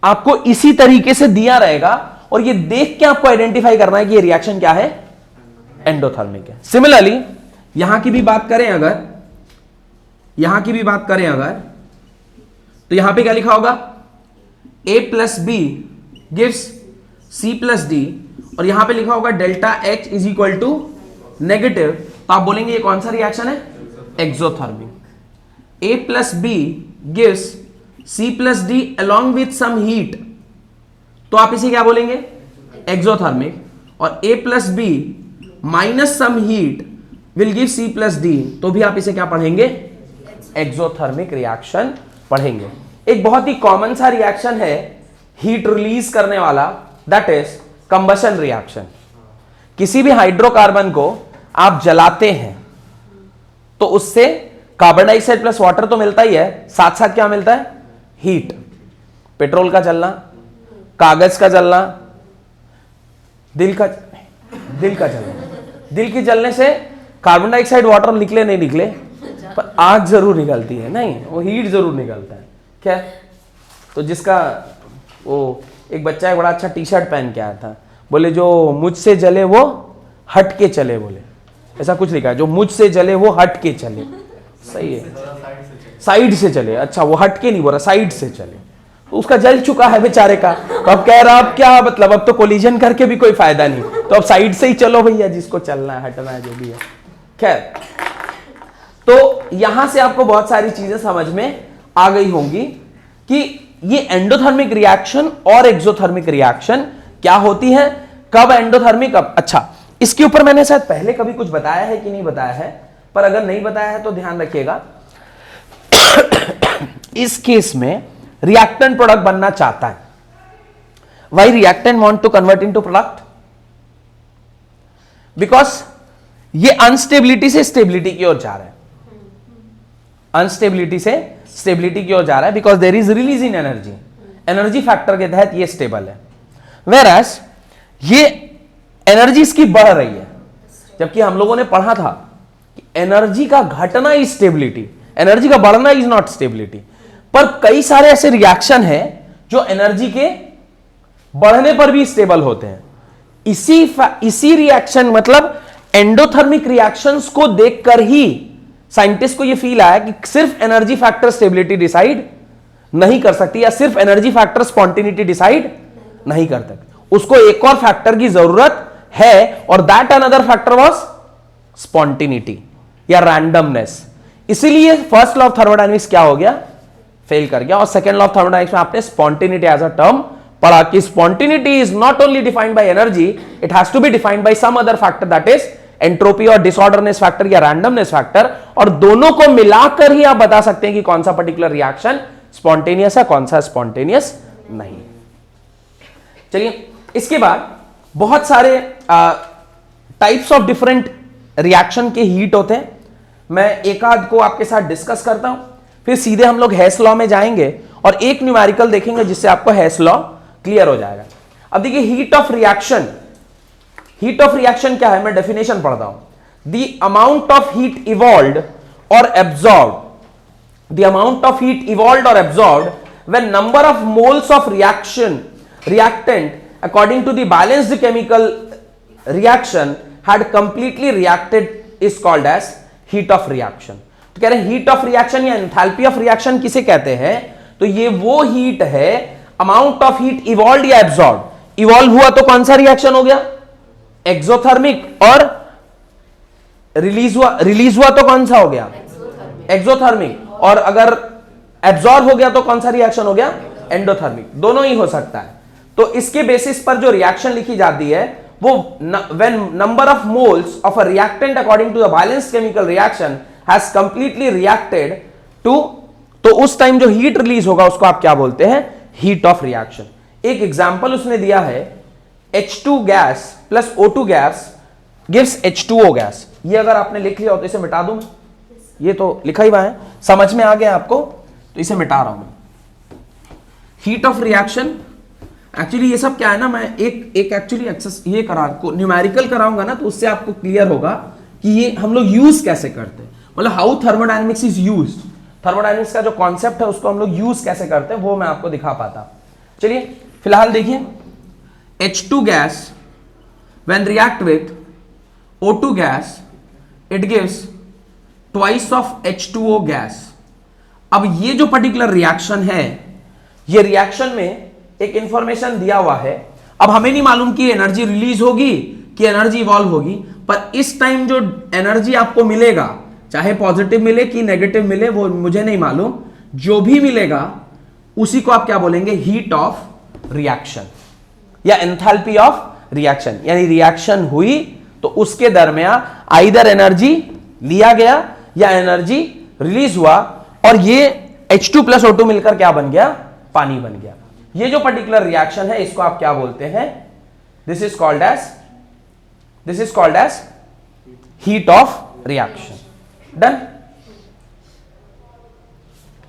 आपको इसी तरीके से दिया रहेगा और ये देख के आपको आइडेंटिफाई करना है कि ये रिएक्शन क्या है, एंडोथर्मिक है। सिमिलरली यहां की भी बात करें अगर, तो यहां पे क्या लिखा होगा, A plus B gives C plus D, और यहां पे लिखा होगा delta H is equal to negative, तो आप बोलेंगे ये कौन सा रिएक्शन है, exothermic. A plus B gives C plus D along with some heat, तो आप इसे क्या बोलेंगे, एक्सोथर्मिक। और A plus B minus some heat will give C plus D, तो भी आप इसे क्या पढ़ेंगे, एक्सोथर्मिक रिएक्शन पढ़ेंगे। एक बहुत ही कॉमन सा रिएक्शन है हीट रिलीज करने वाला, दैट इज कंबशन रिएक्शन। किसी भी हाइड्रोकार्बन को आप जलाते हैं तो उससे कार्बन डाइऑक्साइड प्लस वाटर तो मिलता ही है, साथ साथ क्या मिलता है, हीट। पेट्रोल का जलना, कागज का जलना, दिल का जलना। दिल के जलने से कार्बन डाइऑक्साइड वाटर निकले नहीं निकले, पर आग जरूर निकलती है, नहीं वो हीट जरूर निकलता है। क्या, तो जिसका वो एक बच्चा है बड़ा अच्छा टी शर्ट पहन के आया था, बोले जो मुझसे जले वो हट के चले, बोले ऐसा कुछ लिखा है, जो मुझसे जले वो हट के चले। सही है, साइड से चले, अच्छा वो हट के नहीं बोल रहा, साइड से चले, तो उसका जल चुका है बेचारे का, तो अब कह रहा अब क्या मतलब, अब तो कोलिजन करके भी कोई फायदा नहीं, तो अब साइड से ही चलो भैया, जिसको चलना है हटना है जो भी है। खैर, तो यहां से आपको बहुत सारी चीजें समझ में आ गई होंगी कि ये एंडोथर्मिक रिएक्शन और एक्सोथर्मिक रिएक्शन क्या होती है, कब एंडोथर्मिक, कब। अच्छा, इसके ऊपर मैंने शायद पहले कभी कुछ बताया है कि नहीं बताया है, पर अगर नहीं बताया है तो ध्यान रखिएगा। इस केस में रिएक्टेंट प्रोडक्ट बनना चाहता है, why reactant want to convert into product, because ये अनस्टेबिलिटी से स्टेबिलिटी की ओर जा रहा है, अनस्टेबिलिटी से स्टेबिलिटी की ओर जा रहा है, because there is release in energy, energy factor के तहत ये स्टेबल है। वेयरएज ये एनर्जी इसकी बढ़ रही है, जबकि हम लोगों ने पढ़ा था कि एनर्जी का घटना इज स्टेबिलिटी, एनर्जी का बढ़ना इज नॉट स्टेबिलिटी। पर कई सारे ऐसे रिएक्शन हैं जो एनर्जी के बढ़ने पर भी स्टेबल होते हैं। इसी रिएक्शन मतलब एंडोथर्मिक रिएक्शंस को देखकर ही साइंटिस्ट को यह फील आया कि सिर्फ एनर्जी फैक्टर स्टेबिलिटी डिसाइड नहीं कर सकती, या सिर्फ एनर्जी फैक्टर स्पॉन्टेनिटी डिसाइड नहीं कर सकती, उसको एक और फैक्टर की जरूरत है, और that another factor was spontaneity या रैंडमनेस। इसीलिए फर्स्ट लॉ ऑफ थर्मोडायनेमिक्स क्या हो गया, फेल कर गया, और सेकंड लॉ ऑफ थर्मोडायनेमिक्स में आपने स्पॉन्टेनिटी एज अ टर्म पढ़ा कि spontaneity is not only defined by energy, it has to be defined by some other factor, that is entropy और डिसऑर्डरनेस फैक्टर या रैंडमनेस फैक्टर, और दोनों को मिलाकर ही आप बता सकते हैं कि कौन सा पर्टिकुलर रिएक्शन स्पॉन्टेनियस है, कौन सा स्पॉन्टेनियस नहीं। चलिए, इसके बाद बहुत सारे टाइप्स ऑफ डिफरेंट रिएक्शन के हीट होते हैं, मैं एक आध को आपके साथ डिस्कस करता हूं, फिर सीधे हम लोग हेस लॉ में जाएंगे और एक न्यूमेरिकल देखेंगे जिससे आपको हेस लॉ क्लियर हो जाएगा। अब देखिए heat of reaction, heat of reaction क्या है, मैं डेफिनेशन पढ़ता हूं। The amount of heat evolved और absorbed, the amount of heat evolved और absorbed when number of moles of reactant according to the balanced chemical reaction had completely reacted is called as heat of reaction। तो कह रहे हैं heat of reaction या enthalpy of reaction किसे कहते हैं, तो ये वो हीट है, अमाउंट ऑफ हीट इवॉल्व या एब्जॉर्ब, इवॉल्व हुआ तो कौन सा रिएक्शन हो गया, एक्सोथर्मिक, और रिलीज हुआ तो कौन सा हो गया, एक्सोथर्मिक, और अगर एब्जॉर्ब हो गया तो कौन सा रिएक्शन हो गया, एंडोथर्मिक, दोनों ही हो सकता है। तो इसके बेसिस पर जो रिएक्शन लिखी जाती है वो when number of moles of a reactant according to the balanced chemical reaction has completely reacted to, तो उस टाइम जो हीट रिलीज होगा उसको आप क्या बोलते हैं, हीट ऑफ रिएक्शन। एक एग्जांपल उसने दिया है H2 gas plus O2 gas gives H2O gas. ये अगर आपने लिख लिया हो तो इसे मिटा दूं मैं, ये तो लिखा ही हुआ है, समझ में आ गया आपको, तो इसे मिटा रहा हूं। हीट ऑफ रिएक्शन एक्चुअली ये सब क्या है ना, मैं एक एक्चुअली एक्सेस ये न्यूमेरिकल कराऊंगा ना, तो उससे आपको क्लियर होगा कि ये हम लोग यूज कैसे करते हैं, मतलब how thermodynamics is used, thermodynamics का जो कॉन्सेप्ट है उसको हम लोग यूज कैसे करते हैं वो मैं आपको दिखा पाता। चलिए फिलहाल देखिए, H2 gas when react with O2 gas it gives twice of H2O gas. अब ये जो पर्टिकुलर रिएक्शन है, ये रिएक्शन में एक इंफॉर्मेशन दिया हुआ है, अब हमें नहीं मालूम कि एनर्जी रिलीज होगी कि एनर्जी इवॉल्व होगी, पर इस टाइम जो एनर्जी आपको मिलेगा, चाहे पॉजिटिव मिले कि नेगेटिव मिले वो मुझे नहीं मालूम, जो भी मिलेगा उसी को आप क्या बोलेंगे, हीट ऑफ रिएक्शन या एंथैल्पी ऑफ रिएक्शन। यानी रिएक्शन हुई तो उसके दरमियान आइदर एनर्जी लिया गया या एनर्जी रिलीज हुआ, और ये H2 प्लस O2 मिलकर क्या बन गया, पानी बन गया। ये जो पर्टिकुलर रिएक्शन है इसको आप क्या बोलते हैं, this is called as heat of reaction. Done.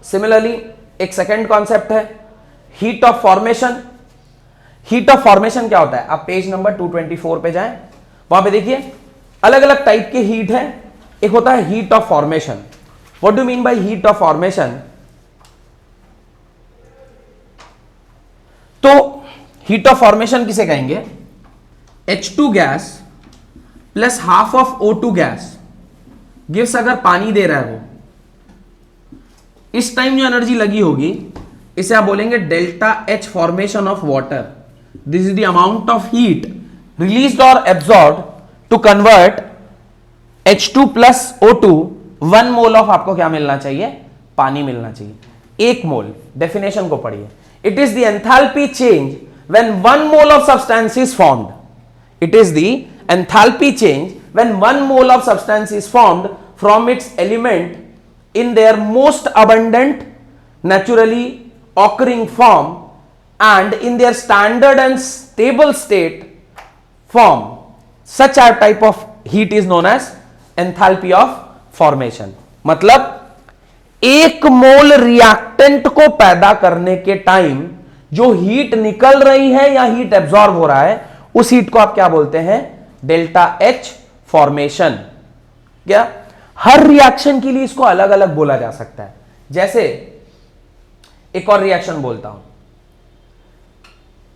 Similarly एक सेकेंड कॉन्सेप्ट है heat of formation. Heat of formation क्या होता है, आप पेज नंबर 224 पे जाएं, वहां पे देखिए अलग अलग टाइप के हीट है। एक होता है heat of formation. What do mean by heat of formation, तो हीट ऑफ फॉर्मेशन किसे कहेंगे, H2 gas plus half of O2 gas gives, अगर पानी दे रहा है वो, इस टाइम जो एनर्जी लगी होगी इसे आप बोलेंगे delta H formation of water. This is the amount of heat released और absorbed to convert H2 plus O2 1 mole of, आपको क्या मिलना चाहिए, पानी मिलना चाहिए, 1 मोल। डेफिनेशन को पढ़िए, it is the enthalpy change when 1 mole of substance is formed. It is the enthalpy change when 1 mole of substance is formed from its element in their most abundant naturally occurring form and in their standard and stable state form. Such a type of heat is known as enthalpy of formation. मतलब 1 मोल reactant को पैदा करने के time जो heat निकल रही है या हीट एब्जॉर्ब हो रहा है, उस हीट को आप क्या बोलते हैं, डेल्टा H फॉर्मेशन। क्या हर रिएक्शन के लिए इसको अलग अलग बोला जा सकता है। जैसे एक और रिएक्शन बोलता हूं,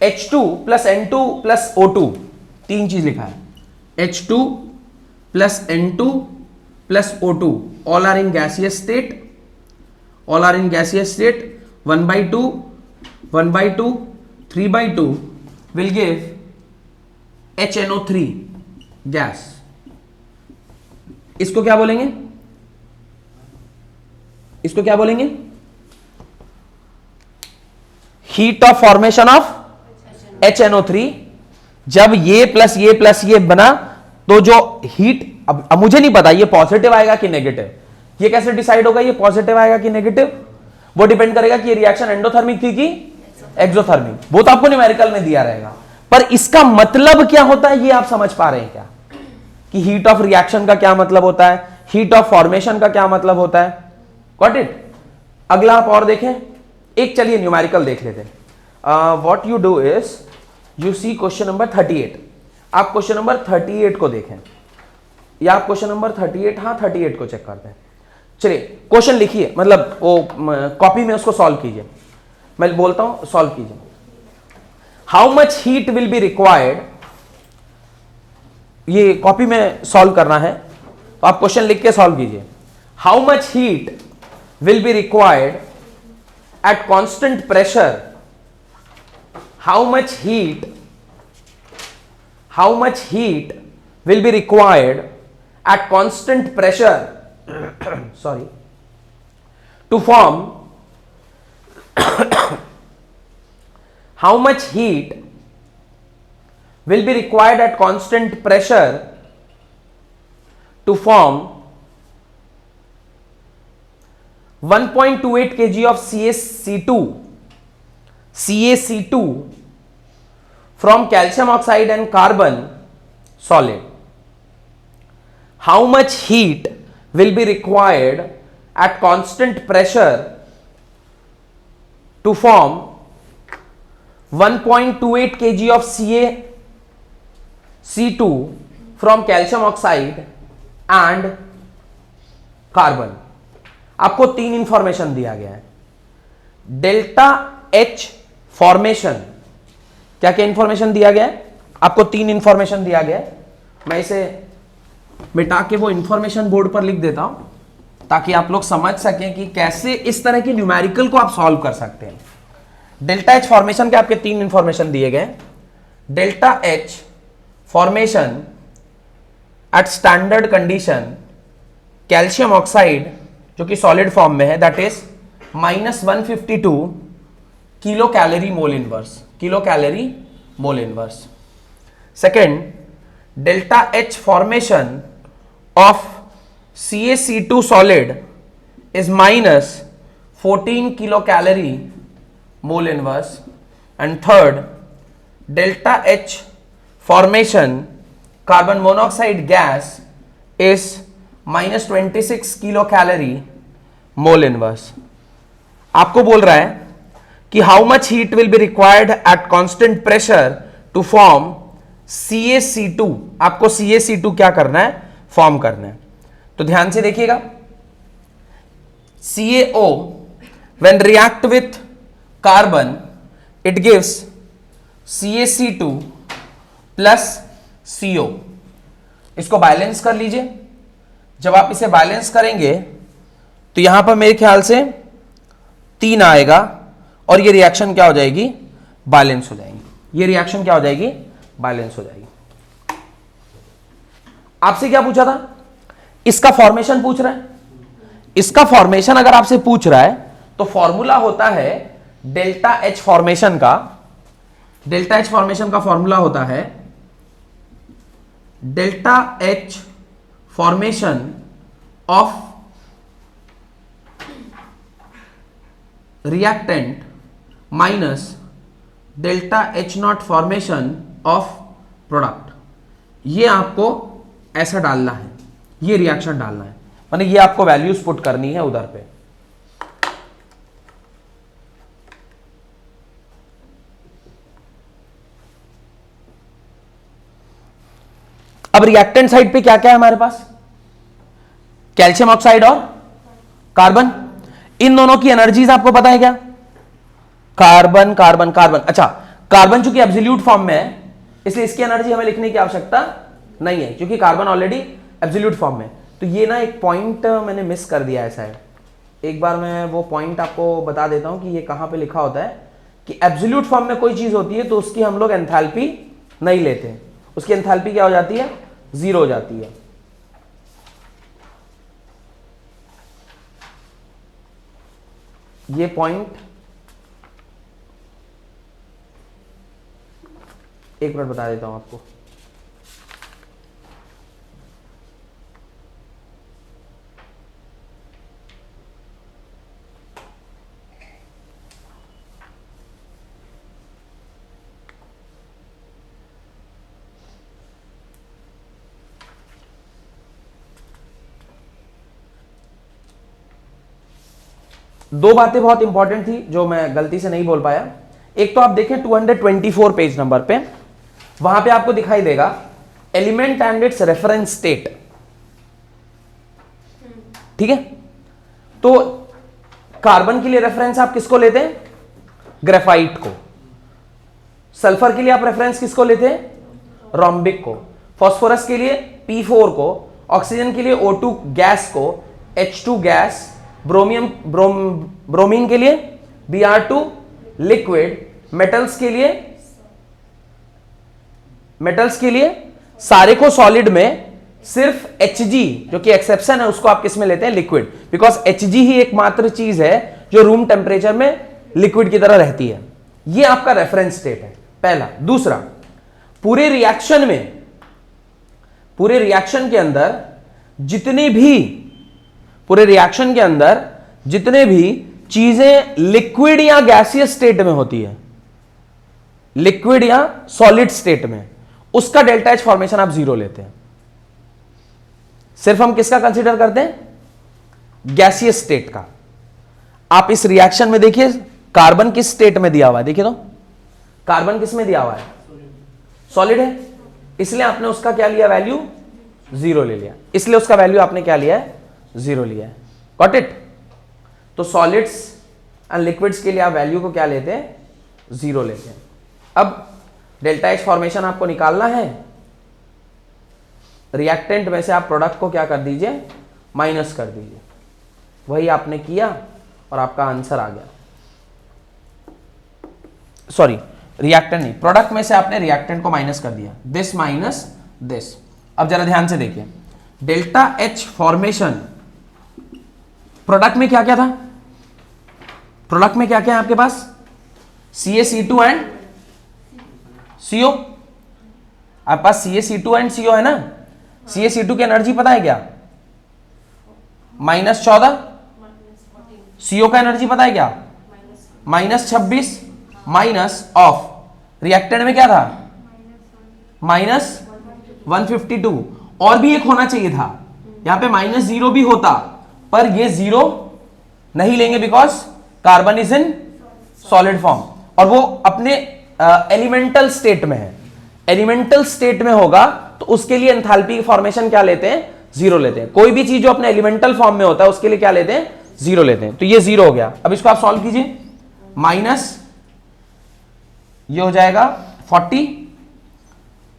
H2 plus N2 plus O2, 3 चीज लिखा है, H2 plus N2 plus O2 all are in gaseous state, all are in gaseous state, 1/2, 1/2, 3/2 will give HNO3 gas। इसको क्या बोलेंगे, इसको क्या बोलेंगे, heat of formation of HNO3। जब ये प्लस ये बना तो जो हीट, अब मुझे नहीं पता ये पॉजिटिव आएगा कि नेगेटिव, ये कैसे डिसाइड होगा ये पॉजिटिव आएगा कि नेगेटिव, वो डिपेंड करेगा कि ये रिएक्शन एंडोथर्मिक थी कि एक्सोथर्मिक, वो तो आपको न्यूमेरिकल में दिया रहेगा। पर इसका मतलब क्या होता है ये आप समझ पा रहे हैं क्या, कि हीट ऑफ रिएक्शन का क्या मतलब होता है, हीट ऑफ फॉर्मेशन का क्या मतलब होता है। Got it. अगला आप और देखें, एक चलिए न्यूमेरिकल देख लेते हैं। What you do is you see question number 38। आप क्वेश्चन नंबर 38 को देखें, या आप क्वेश्चन नंबर 38, हाँ 38 को चेक करते हैं। चलिए क्वेश्चन लिखिए, मतलब वो कॉपी में उसको सॉल्व कीजिए, मैं बोलता हूं सॉल्व कीजिए। How much heat will be required, ये कॉपी में सॉल्व करना है तो आप क्वेश्चन लिख के सॉल्व कीजिए। How much heat will be required at constant pressure, how much heat will be required at constant pressure sorry to form how much heat will be required at constant pressure to form 1.28 kg of CaC2 from calcium oxide and carbon solid. How much heat will be required at constant pressure to form 1.28 kg of CaC2 from calcium oxide and carbon? आपको तीन information दिया गया है। Delta H formation, क्या क्या information दिया गया है? आपको तीन इंफॉर्मेशन दिया गया है। मैं इसे मिटा के वो इंफॉर्मेशन बोर्ड पर लिख देता हूं ताकि आप लोग समझ सकें कि कैसे इस तरह की न्यूमेरिकल को आप सॉल्व कर सकते हैं। डेल्टा एच फॉर्मेशन के आपके तीन इंफॉर्मेशन दिए गए। Delta H formation at standard condition calcium oxide जो कि सॉलिड फॉर्म में है, that is -152 kilo calorie mole inverse. Second, delta H formation of CaC2 solid is -14 kilocalorie mole inverse. And third, delta H formation carbon monoxide gas is -26 kilocalorie mole inverse. आपको बोल रहा है कि how much heat will be required at constant pressure to form CaC2। आपको CaC2 क्या करना है? Form करना है। तो ध्यान से देखिएगा, CaO when react with carbon it gives CaC2 plus CO। इसको बैलेंस कर लीजिए। जब आप इसे बैलेंस करेंगे तो यहां पर मेरे ख्याल से 3 आएगा और ये रिएक्शन क्या हो जाएगी? बैलेंस हो जाएगी। ये रिएक्शन क्या हो जाएगी? बैलेंस हो जाएगी। आपसे क्या पूछा था? इसका फॉर्मेशन पूछ रहा है। इसका फॉर्मेशन अगर आपसे पूछ रहा है तो फॉर्मूला होता है डेल्टा एच फॉर्मेशन का। डेल्टा एच फॉर्मेशन का फॉर्मूला होता है delta H formation of reactant minus delta H not formation of product. ये आपको ऐसा डालना है, ये रिएक्शन डालना है, माने ये आपको वैल्यूज पुट करनी है उधर पे। अब रिएक्टेंट साइड पे क्या क्या है हमारे पास? कैल्शियम ऑक्साइड और कार्बन। इन दोनों की एनर्जीज आपको पता है क्या? Carbon carbon carbon. अच्छा, कार्बन चूंकि एब्सोल्यूट फॉर्म में है इसलिए इसकी एनर्जी हमें लिखने की आवश्यकता नहीं है, क्योंकि कार्बन ऑलरेडी एब्सोल्यूट फॉर्म में। तो ये ना एक पॉइंट मैंने मिस कर दिया है शायद। एक बार मैं वो पॉइंट आपको बता देता हूं कि ये कहां पे लिखा होता है कि एब्सोल्यूट फॉर्म में कोई चीज होती है तो उसकी हम लोग एंथैल्पी नहीं लेते। उसकी एंथैल्पी क्या हो जाती है? 0 हो जाती है। ये पॉइंट एक मिनट बता देता हूं आपको। दो बातें बहुत इंपॉर्टेंट थी जो मैं गलती से नहीं बोल पाया। एक तो आप देखें 224 पेज नंबर पे, वहां पे आपको दिखाई देगा element and it's reference state. ठीक है, तो कार्बन के लिए रेफरेंस आप किसको लेते हैं? ग्रेफाइट को। सल्फर के लिए आप रेफरेंस किसको लेते हैं? रोम्बिक को। फास्फोरस के लिए P4 को। ऑक्सीजन के लिए O2 गैस को, H2 गैस। ब्रोमीन के लिए Br2 लिक्विड। मेटल्स के लिए सारे को सॉलिड में, सिर्फ Hg जो कि एक्सेप्शन है उसको आप किस में लेते हैं? लिक्विड। बिकॉज Hg ही एकमात्र चीज है जो रूम टेम्परेचर में लिक्विड की तरह रहती है। ये आपका रेफरेंस स्टेट है पहला। दूसरा, पूरे रिएक्शन के अंदर जितने भी चीजें लिक्विड या गैसियस स्टेट में होती है, लिक्विड या सॉलिड स्टेट में, उसका डेल्टा एच फॉर्मेशन आप 0 लेते हैं। सिर्फ हम किसका कंसीडर करते हैं? गैसियस स्टेट का। आप इस रिएक्शन में देखिए कार्बन किस स्टेट में दिया हुआ है, देखिए तो कार्बन किस में दिया हुआ है? सॉलिड है, इसलिए आपने उसका क्या लिया? वैल्यू 0 ले लिया। इसलिए उसका वैल्यू आपने क्या लिया है? 0 लिया है। Got it? तो सॉलिड्स एंड लिक्विड्स के लिए आप वैल्यू को क्या लेते हैं? 0 लेते हैं। अब डेल्टा एच फॉर्मेशन आपको निकालना है, रिएक्टेंट में से आप प्रोडक्ट को क्या कर दीजिए? माइनस कर दीजिए। वही आपने किया और आपका आंसर आ गया। सॉरी, रिएक्टेंट नहीं, प्रोडक्ट में से आपने रिएक्टेंट को माइनस कर दिया, दिस माइनस दिस। अब जरा ध्यान से देखिए, डेल्टा एच फॉर्मेशन प्रोडक्ट में क्या क्या था? प्रोडक्ट में क्या क्या है आपके पास? CaC2 and CO। आपके पास CaC2 एंड CO है ना? CaC2 की एनर्जी पता है क्या? -14। CO का एनर्जी पता है क्या? -26। माइनस ऑफ रिएक्टेंट में क्या था? -152। और भी एक होना चाहिए था, यहां पे -0 भी होता, पर ये 0 नहीं लेंगे because carbon is in solid form और वो अपने एलिमेंटल स्टेट में है। एलिमेंटल स्टेट में होगा तो उसके लिए एंथैल्पी की फॉर्मेशन क्या लेते हैं? 0 लेते हैं। कोई भी चीज जो अपने एलिमेंटल फॉर्म में होता है उसके लिए क्या लेते हैं? 0 लेते हैं। तो ये 0 हो गया। अब इसको आप सॉल्व कीजिए, माइनस ये हो जाएगा 40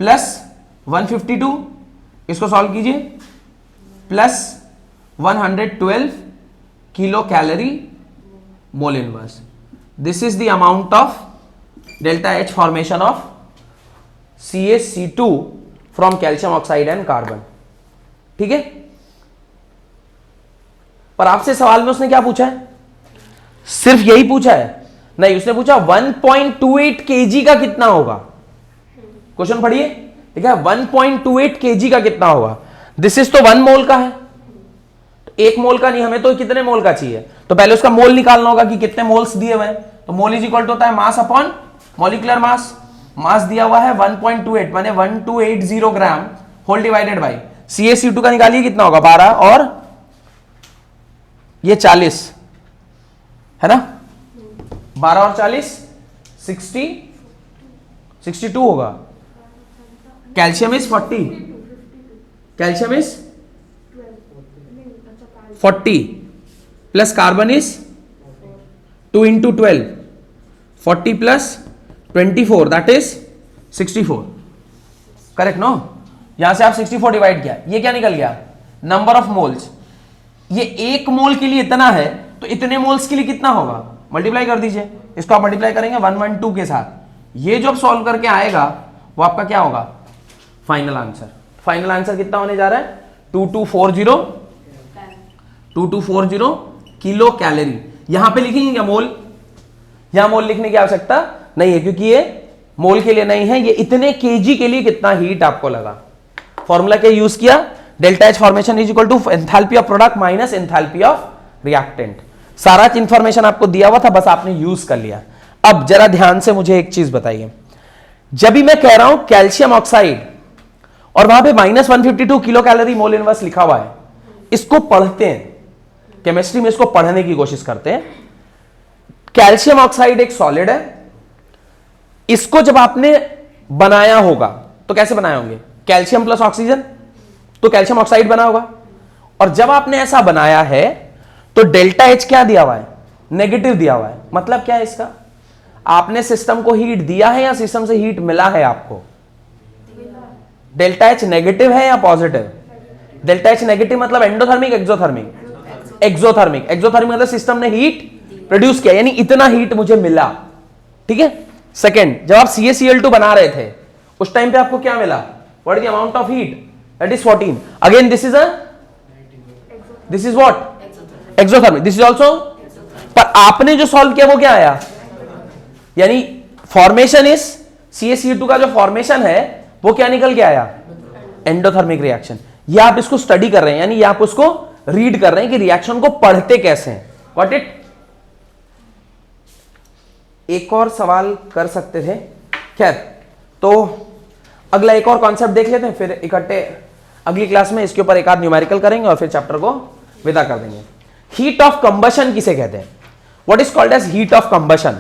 प्लस 152, इसको सॉल्व कीजिए, plus 112 kilo calorie mole inverse. This is the amount of delta H formation of CaC2 from calcium oxide and carbon. ठीक है, पर आपसे सवाल में उसने क्या पूछा है? सिर्फ यही पूछा है? नहीं, उसने पूछा 1.28 kg का कितना होगा। क्वेश्चन पढ़िए, ठीक है, 1.28 kg का कितना होगा। दिस इज तो 1 मोल का है, तो 1 मोल का नहीं, हमें तो कितने मोल का चाहिए? तो पहले उसका मोल निकालना होगा कि कितने मोल्स दिए हुए हैं। तो मोल इज इक्वल टू होता है मास अपॉन मॉलिक्यूलर मास। मास दिया हुआ है 1.28 माने 1280 ग्राम होल डिवाइडेड बाई CaC2 का निकालिए कितना होगा? 12 और ये 40 है ना, 12 और 40 62 होगा। Calcium is 40, calcium is 40 plus carbon is 2 into 12, 40 plus 24 that is 64। Correct no? यहां से आप 64 डिवाइड किया, ये क्या निकल गया? Number of moles. ये 1 मोल के लिए इतना है, तो इतने मोल्स के लिए कितना होगा? मल्टीप्लाई कर दीजिए, इसको आप मल्टीप्लाई करेंगे 112 के साथ। ये जो सॉल्व करके आएगा वो आपका क्या होगा? Final answer. फाइनल आंसर कितना होने जा रहा है? 2240 किलो कैलोरी। यहां पे लिखेंगे क्या मोल? यहां मोल लिखने की आवश्यकता नहीं है क्योंकि ये मोल के लिए नहीं है, ये इतने केजी के लिए कितना हीट आपको लगा। फॉर्मूला क्या यूज किया? Delta H formation is equal to enthalpy of product minus enthalpy of reactant. सारा इंफॉर्मेशन आपको दिया हुआ था, बस आपने यूज कर लिया। अब जरा ध्यान से मुझे एक चीज बताइए, जब भी मैं कह रहा हूं कैल्शियम ऑक्साइड और वहां पे -152 किलो कैलोरी मोल इनवर्स लिखा हुआ है, इसको पढ़ते हैं केमिस्ट्री में इसको पढ़ने की कोशिश करते हैं। कैल्शियम ऑक्साइड एक सॉलिड है, इसको जब आपने बनाया होगा तो कैसे बनाए होंगे? कैल्शियम प्लस ऑक्सीजन, तो कैल्शियम ऑक्साइड बना होगा। और जब आपने ऐसा बनाया है तो डेल्टा एच क्या दिया हुआ है? नेगेटिव दिया हुआ है। मतलब क्या है इसका? आपने सिस्टम को हीट दिया है या सिस्टम से हीट मिला है आपको? डेल्टा एच नेगेटिव है या पॉजिटिव? डेल्टा एच नेगेटिव मतलब एंडोथर्मिक, एक्सोथर्मिक? एक्सोथर्मिक। एक्सोथर्मिक मतलब सिस्टम ने हीट प्रोड्यूस किया, यानी इतना हीट मुझे मिला। ठीक है। सेकेंड, जब आप CaCl2 बना रहे थे उस टाइम पे आपको क्या मिला? What is the amount of heat? That is 14। Again this is what? Exothermic. This is also, पर आपने जो सॉल्व किया वो क्या आया? यानी फॉर्मेशन इज CaCl2 का जो फॉर्मेशन है वो क्या निकल के आया? Endothermic reaction. ये आप इसको स्टडी कर रहे हैं, यानी ये आप उसको रीड कर रहे हैं कि रिएक्शन को पढ़ते कैसे हैं। Got it? एक और सवाल कर सकते थे, खैर तो अगला एक और कॉन्सेप्ट देख लेते हैं, फिर इकट्ठे अगली क्लास में इसके ऊपर एक आध न्यूमेरिकल करेंगे और फिर चैप्टर को विदा कर देंगे। हीट ऑफ कंबशन किसे कहते हैं? What is called as heat of combustion?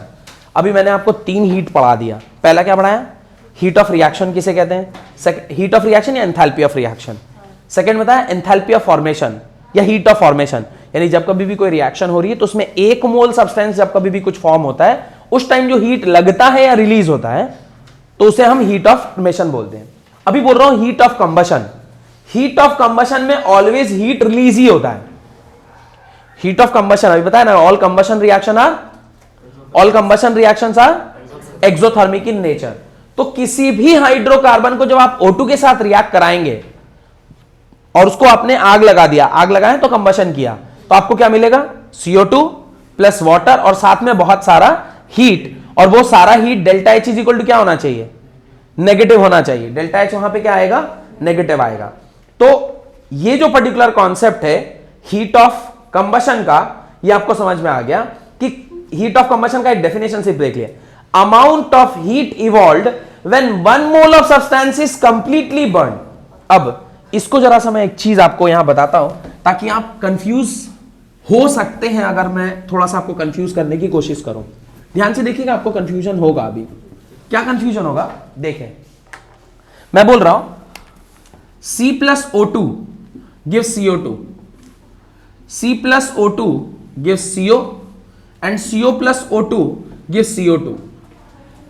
अभी मैंने आपको 3 हीट पढ़ा दिया। पहला क्या पढ़ाया? हीट ऑफ रिएक्शन किसे कहते हैं? हीट ऑफ रिएक्शन या एंथैल्पी ऑफ रिएक्शन। सेकंड बताया एंथैल्पी ऑफ फॉर्मेशन या हीट ऑफ फॉर्मेशन, यानी जब कभी भी कोई रिएक्शन हो रही है तो उसमें 1 मोल सब्सटेंस जब कभी भी कुछ फॉर्म होता है उस टाइम जो हीट लगता है या रिलीज होता है तो उसे हम हीट ऑफ फॉर्मेशन बोलते हैं। अभी बोल रहा हूं heat of combustion. Heat of combustion में ऑलवेज हीट रिलीज ही होता है। हीट ऑफ कंबशन अभी बताया ना, all combustion reactions are exothermic in nature. तो किसी भी हाइड्रोकार्बन को जब आप O2 के साथ रिएक्ट कराएंगे और उसको आपने आग लगा दिया, आग लगाए तो कंबशन किया, तो आपको क्या मिलेगा? CO2 प्लस वाटर और साथ में बहुत सारा हीट, और वो सारा heat delta H is equal to क्या होना चाहिए? नेगेटिव होना चाहिए। डेल्टा एच वहां पे क्या आएगा? नेगेटिव आएगा। तो ये जो पर्टिकुलर कॉन्सेप्ट है हीट ऑफ कंबशन का, ये आपको समझ में आ गया कि हीट ऑफ कंबशन का एक डेफिनेशन सिर्फ देख लिया, amount of heat evolved when 1 mole of substance is completely burn. अब इसको जरा सा मैं एक चीज आपको यहां बताता हूं ताकि आप कंफ्यूज हो सकते हैं अगर मैं थोड़ा सा आपको कंफ्यूज करने की कोशिश करूं। ध्यान से देखिएगा, आपको कंफ्यूजन होगा। अभी क्या कंफ्यूजन होगा देखें, मैं बोल रहा हूं C plus O2 gives CO2, C plus O2 gives CO and CO plus O2 gives CO2।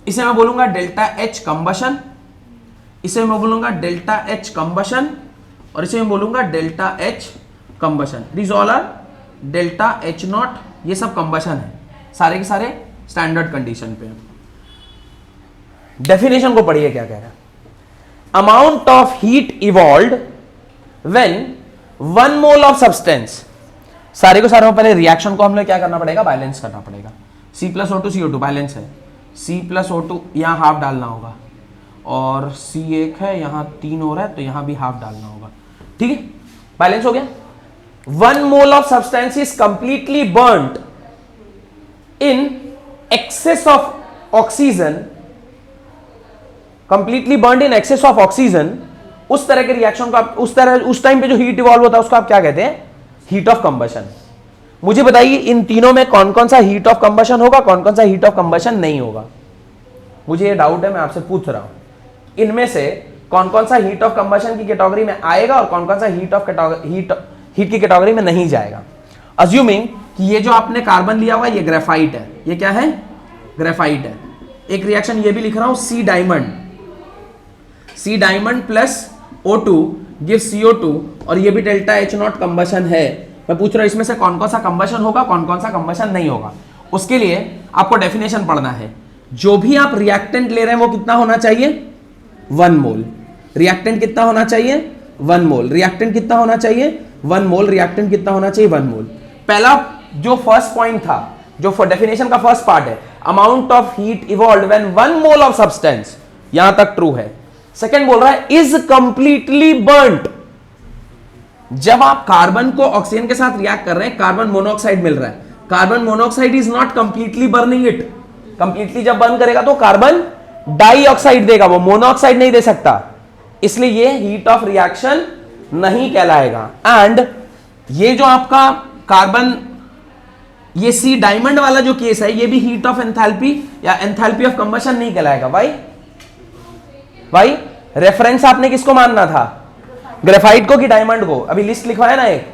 इसे मैं बोलूंगा डेल्टा H कंबशन, इसे मैं बोलूंगा डेल्टा H कंबशन और इसे मैं बोलूंगा delta H combustion. This all R delta H not, ये सब कंबशन है, सारे के सारे स्टैंडर्ड कंडीशन पे। डेफिनेशन को पढ़िए क्या कह रहा है। Amount of heat evolved when 1 mole of substance, सारे को सारे पहले रिएक्शन को हमने क्या करना पड़ेगा? बैलेंस करना पड़ेगा। C plus O2 CO2 balance है, C प्लस O2 यहां हाफ डालना होगा और C एक है, यहां 3 हो रहा है तो यहां भी हाफ डालना होगा। ठीक है, बैलेंस हो गया। 1 mole of substance is completely burned in excess of oxygen, completely burned in excess of oxygen. उस तरह के रिएक्शन को आप उस टाइम पे जो हीट इवॉल्व होता है उसको आप क्या कहते हैं? Heat of combustion. मुझे बताइए इन तीनों में कौन कौन सा हीट ऑफ कंबशन होगा, कौन कौन सा हीट ऑफ कंबशन नहीं होगा? मुझे ये डाउट है, मैं आपसे पूछ रहा हूं इनमें से कौन कौन सा हीट ऑफ कंबशन की कैटेगरी में आएगा और कौन कौन सा हीट की कैटेगरी में नहीं जाएगा। अज्यूमिंग कि ये जो आपने कार्बन लिया हुआ ये ग्रेफाइट है, ये क्या है? ग्रेफाइट है। एक रिएक्शन ये भी लिख रहा हूं C diamond, C diamond plus O2 gives CO2 और ये भी डेल्टा H नॉट कंबशन है। मैं पूछ रहा हूं इसमें से कौन कौन सा कंबशन होगा, कौन कौन सा कंबशन नहीं होगा। उसके लिए आपको डेफिनेशन पढ़ना है। जो भी आप रिएक्टेंट ले रहे हैं वो कितना होना चाहिए? 1 मोल। रिएक्टेंट कितना होना चाहिए? 1 मोल। रिएक्टेंट कितना होना चाहिए? 1 मोल। रिएक्टेंट कितना होना चाहिए? 1 मोल। पहला जो फर्स्ट पॉइंट था, जो डेफिनेशन का फर्स्ट पार्ट है, amount of heat evolved when 1 mole of substance, यहां तक ट्रू है। सेकेंड बोल रहा है इज कंप्लीटली बर्न्ड। जब आप कार्बन को ऑक्सीजन के साथ रिएक्ट कर रहे हैं, कार्बन मोनोऑक्साइड मिल रहा है, carbon monoxide is not completely burning it. Completely जब बर्न करेगा तो कार्बन डाइऑक्साइड देगा, वो मोनोऑक्साइड नहीं दे सकता, इसलिए ये हीट ऑफ रिएक्शन नहीं कहलाएगा। एंड ये जो आपका कार्बन, ये सी डायमंड वाला जो केस है, ये भी हीट ऑफ एंथैल्पी या एंथैल्पी ऑफ कंबशन नहीं कहलाएगा। भाई रेफरेंस आपने किसको मानना था, ग्रेफाइट को कि डायमंड को? अभी लिस्ट लिखवाया ना एक,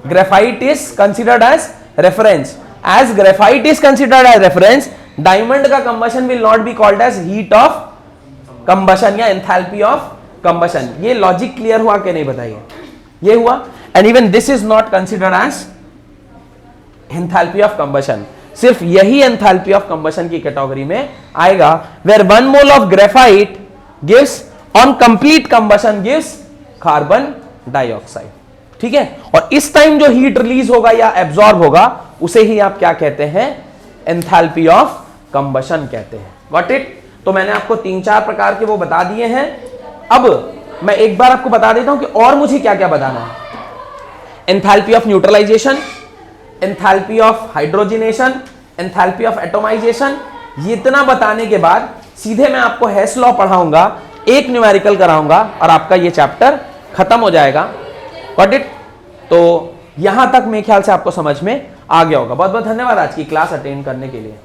graphite is considered as reference, as graphite is considered as reference, diamond का combustion will not be called as heat of combustion या एंथैल्पी ऑफ कंबशन। ये लॉजिक क्लियर हुआ कि नहीं बताइए? ये हुआ। And even this is not considered as enthalpy of combustion, सिर्फ यही एंथैल्पी ऑफ कंबशन की कैटेगरी में आएगा, where 1 mole of graphite gives on complete combustion gives carbon dioxide. ठीक है, और इस टाइम जो हीट रिलीज होगा या एब्जॉर्ब होगा उसे ही आप क्या कहते हैं, एंथैल्पी ऑफ कंबशन कहते हैं। Got it? तो मैंने आपको 3-4 प्रकार के वो बता दिए हैं। अब मैं एक बार आपको बता देता हूं कि और मुझे क्या क्या बताना है। Enthalpy of neutralisation, enthalpy of hydrogenation, enthalpy of atomisation. ये इतना बताने के बाद सीधे मैं आपको हेस लॉ पढ़ाऊंगा, एक न्यूमेरिकल कराऊंगा और आपका ये चैप्टर खत्म हो जाएगा। Got it? तो यहां तक मेरे ख्याल से आपको समझ में आ गया होगा। बहुत बहुत धन्यवाद आज की क्लास अटेंड करने के लिए।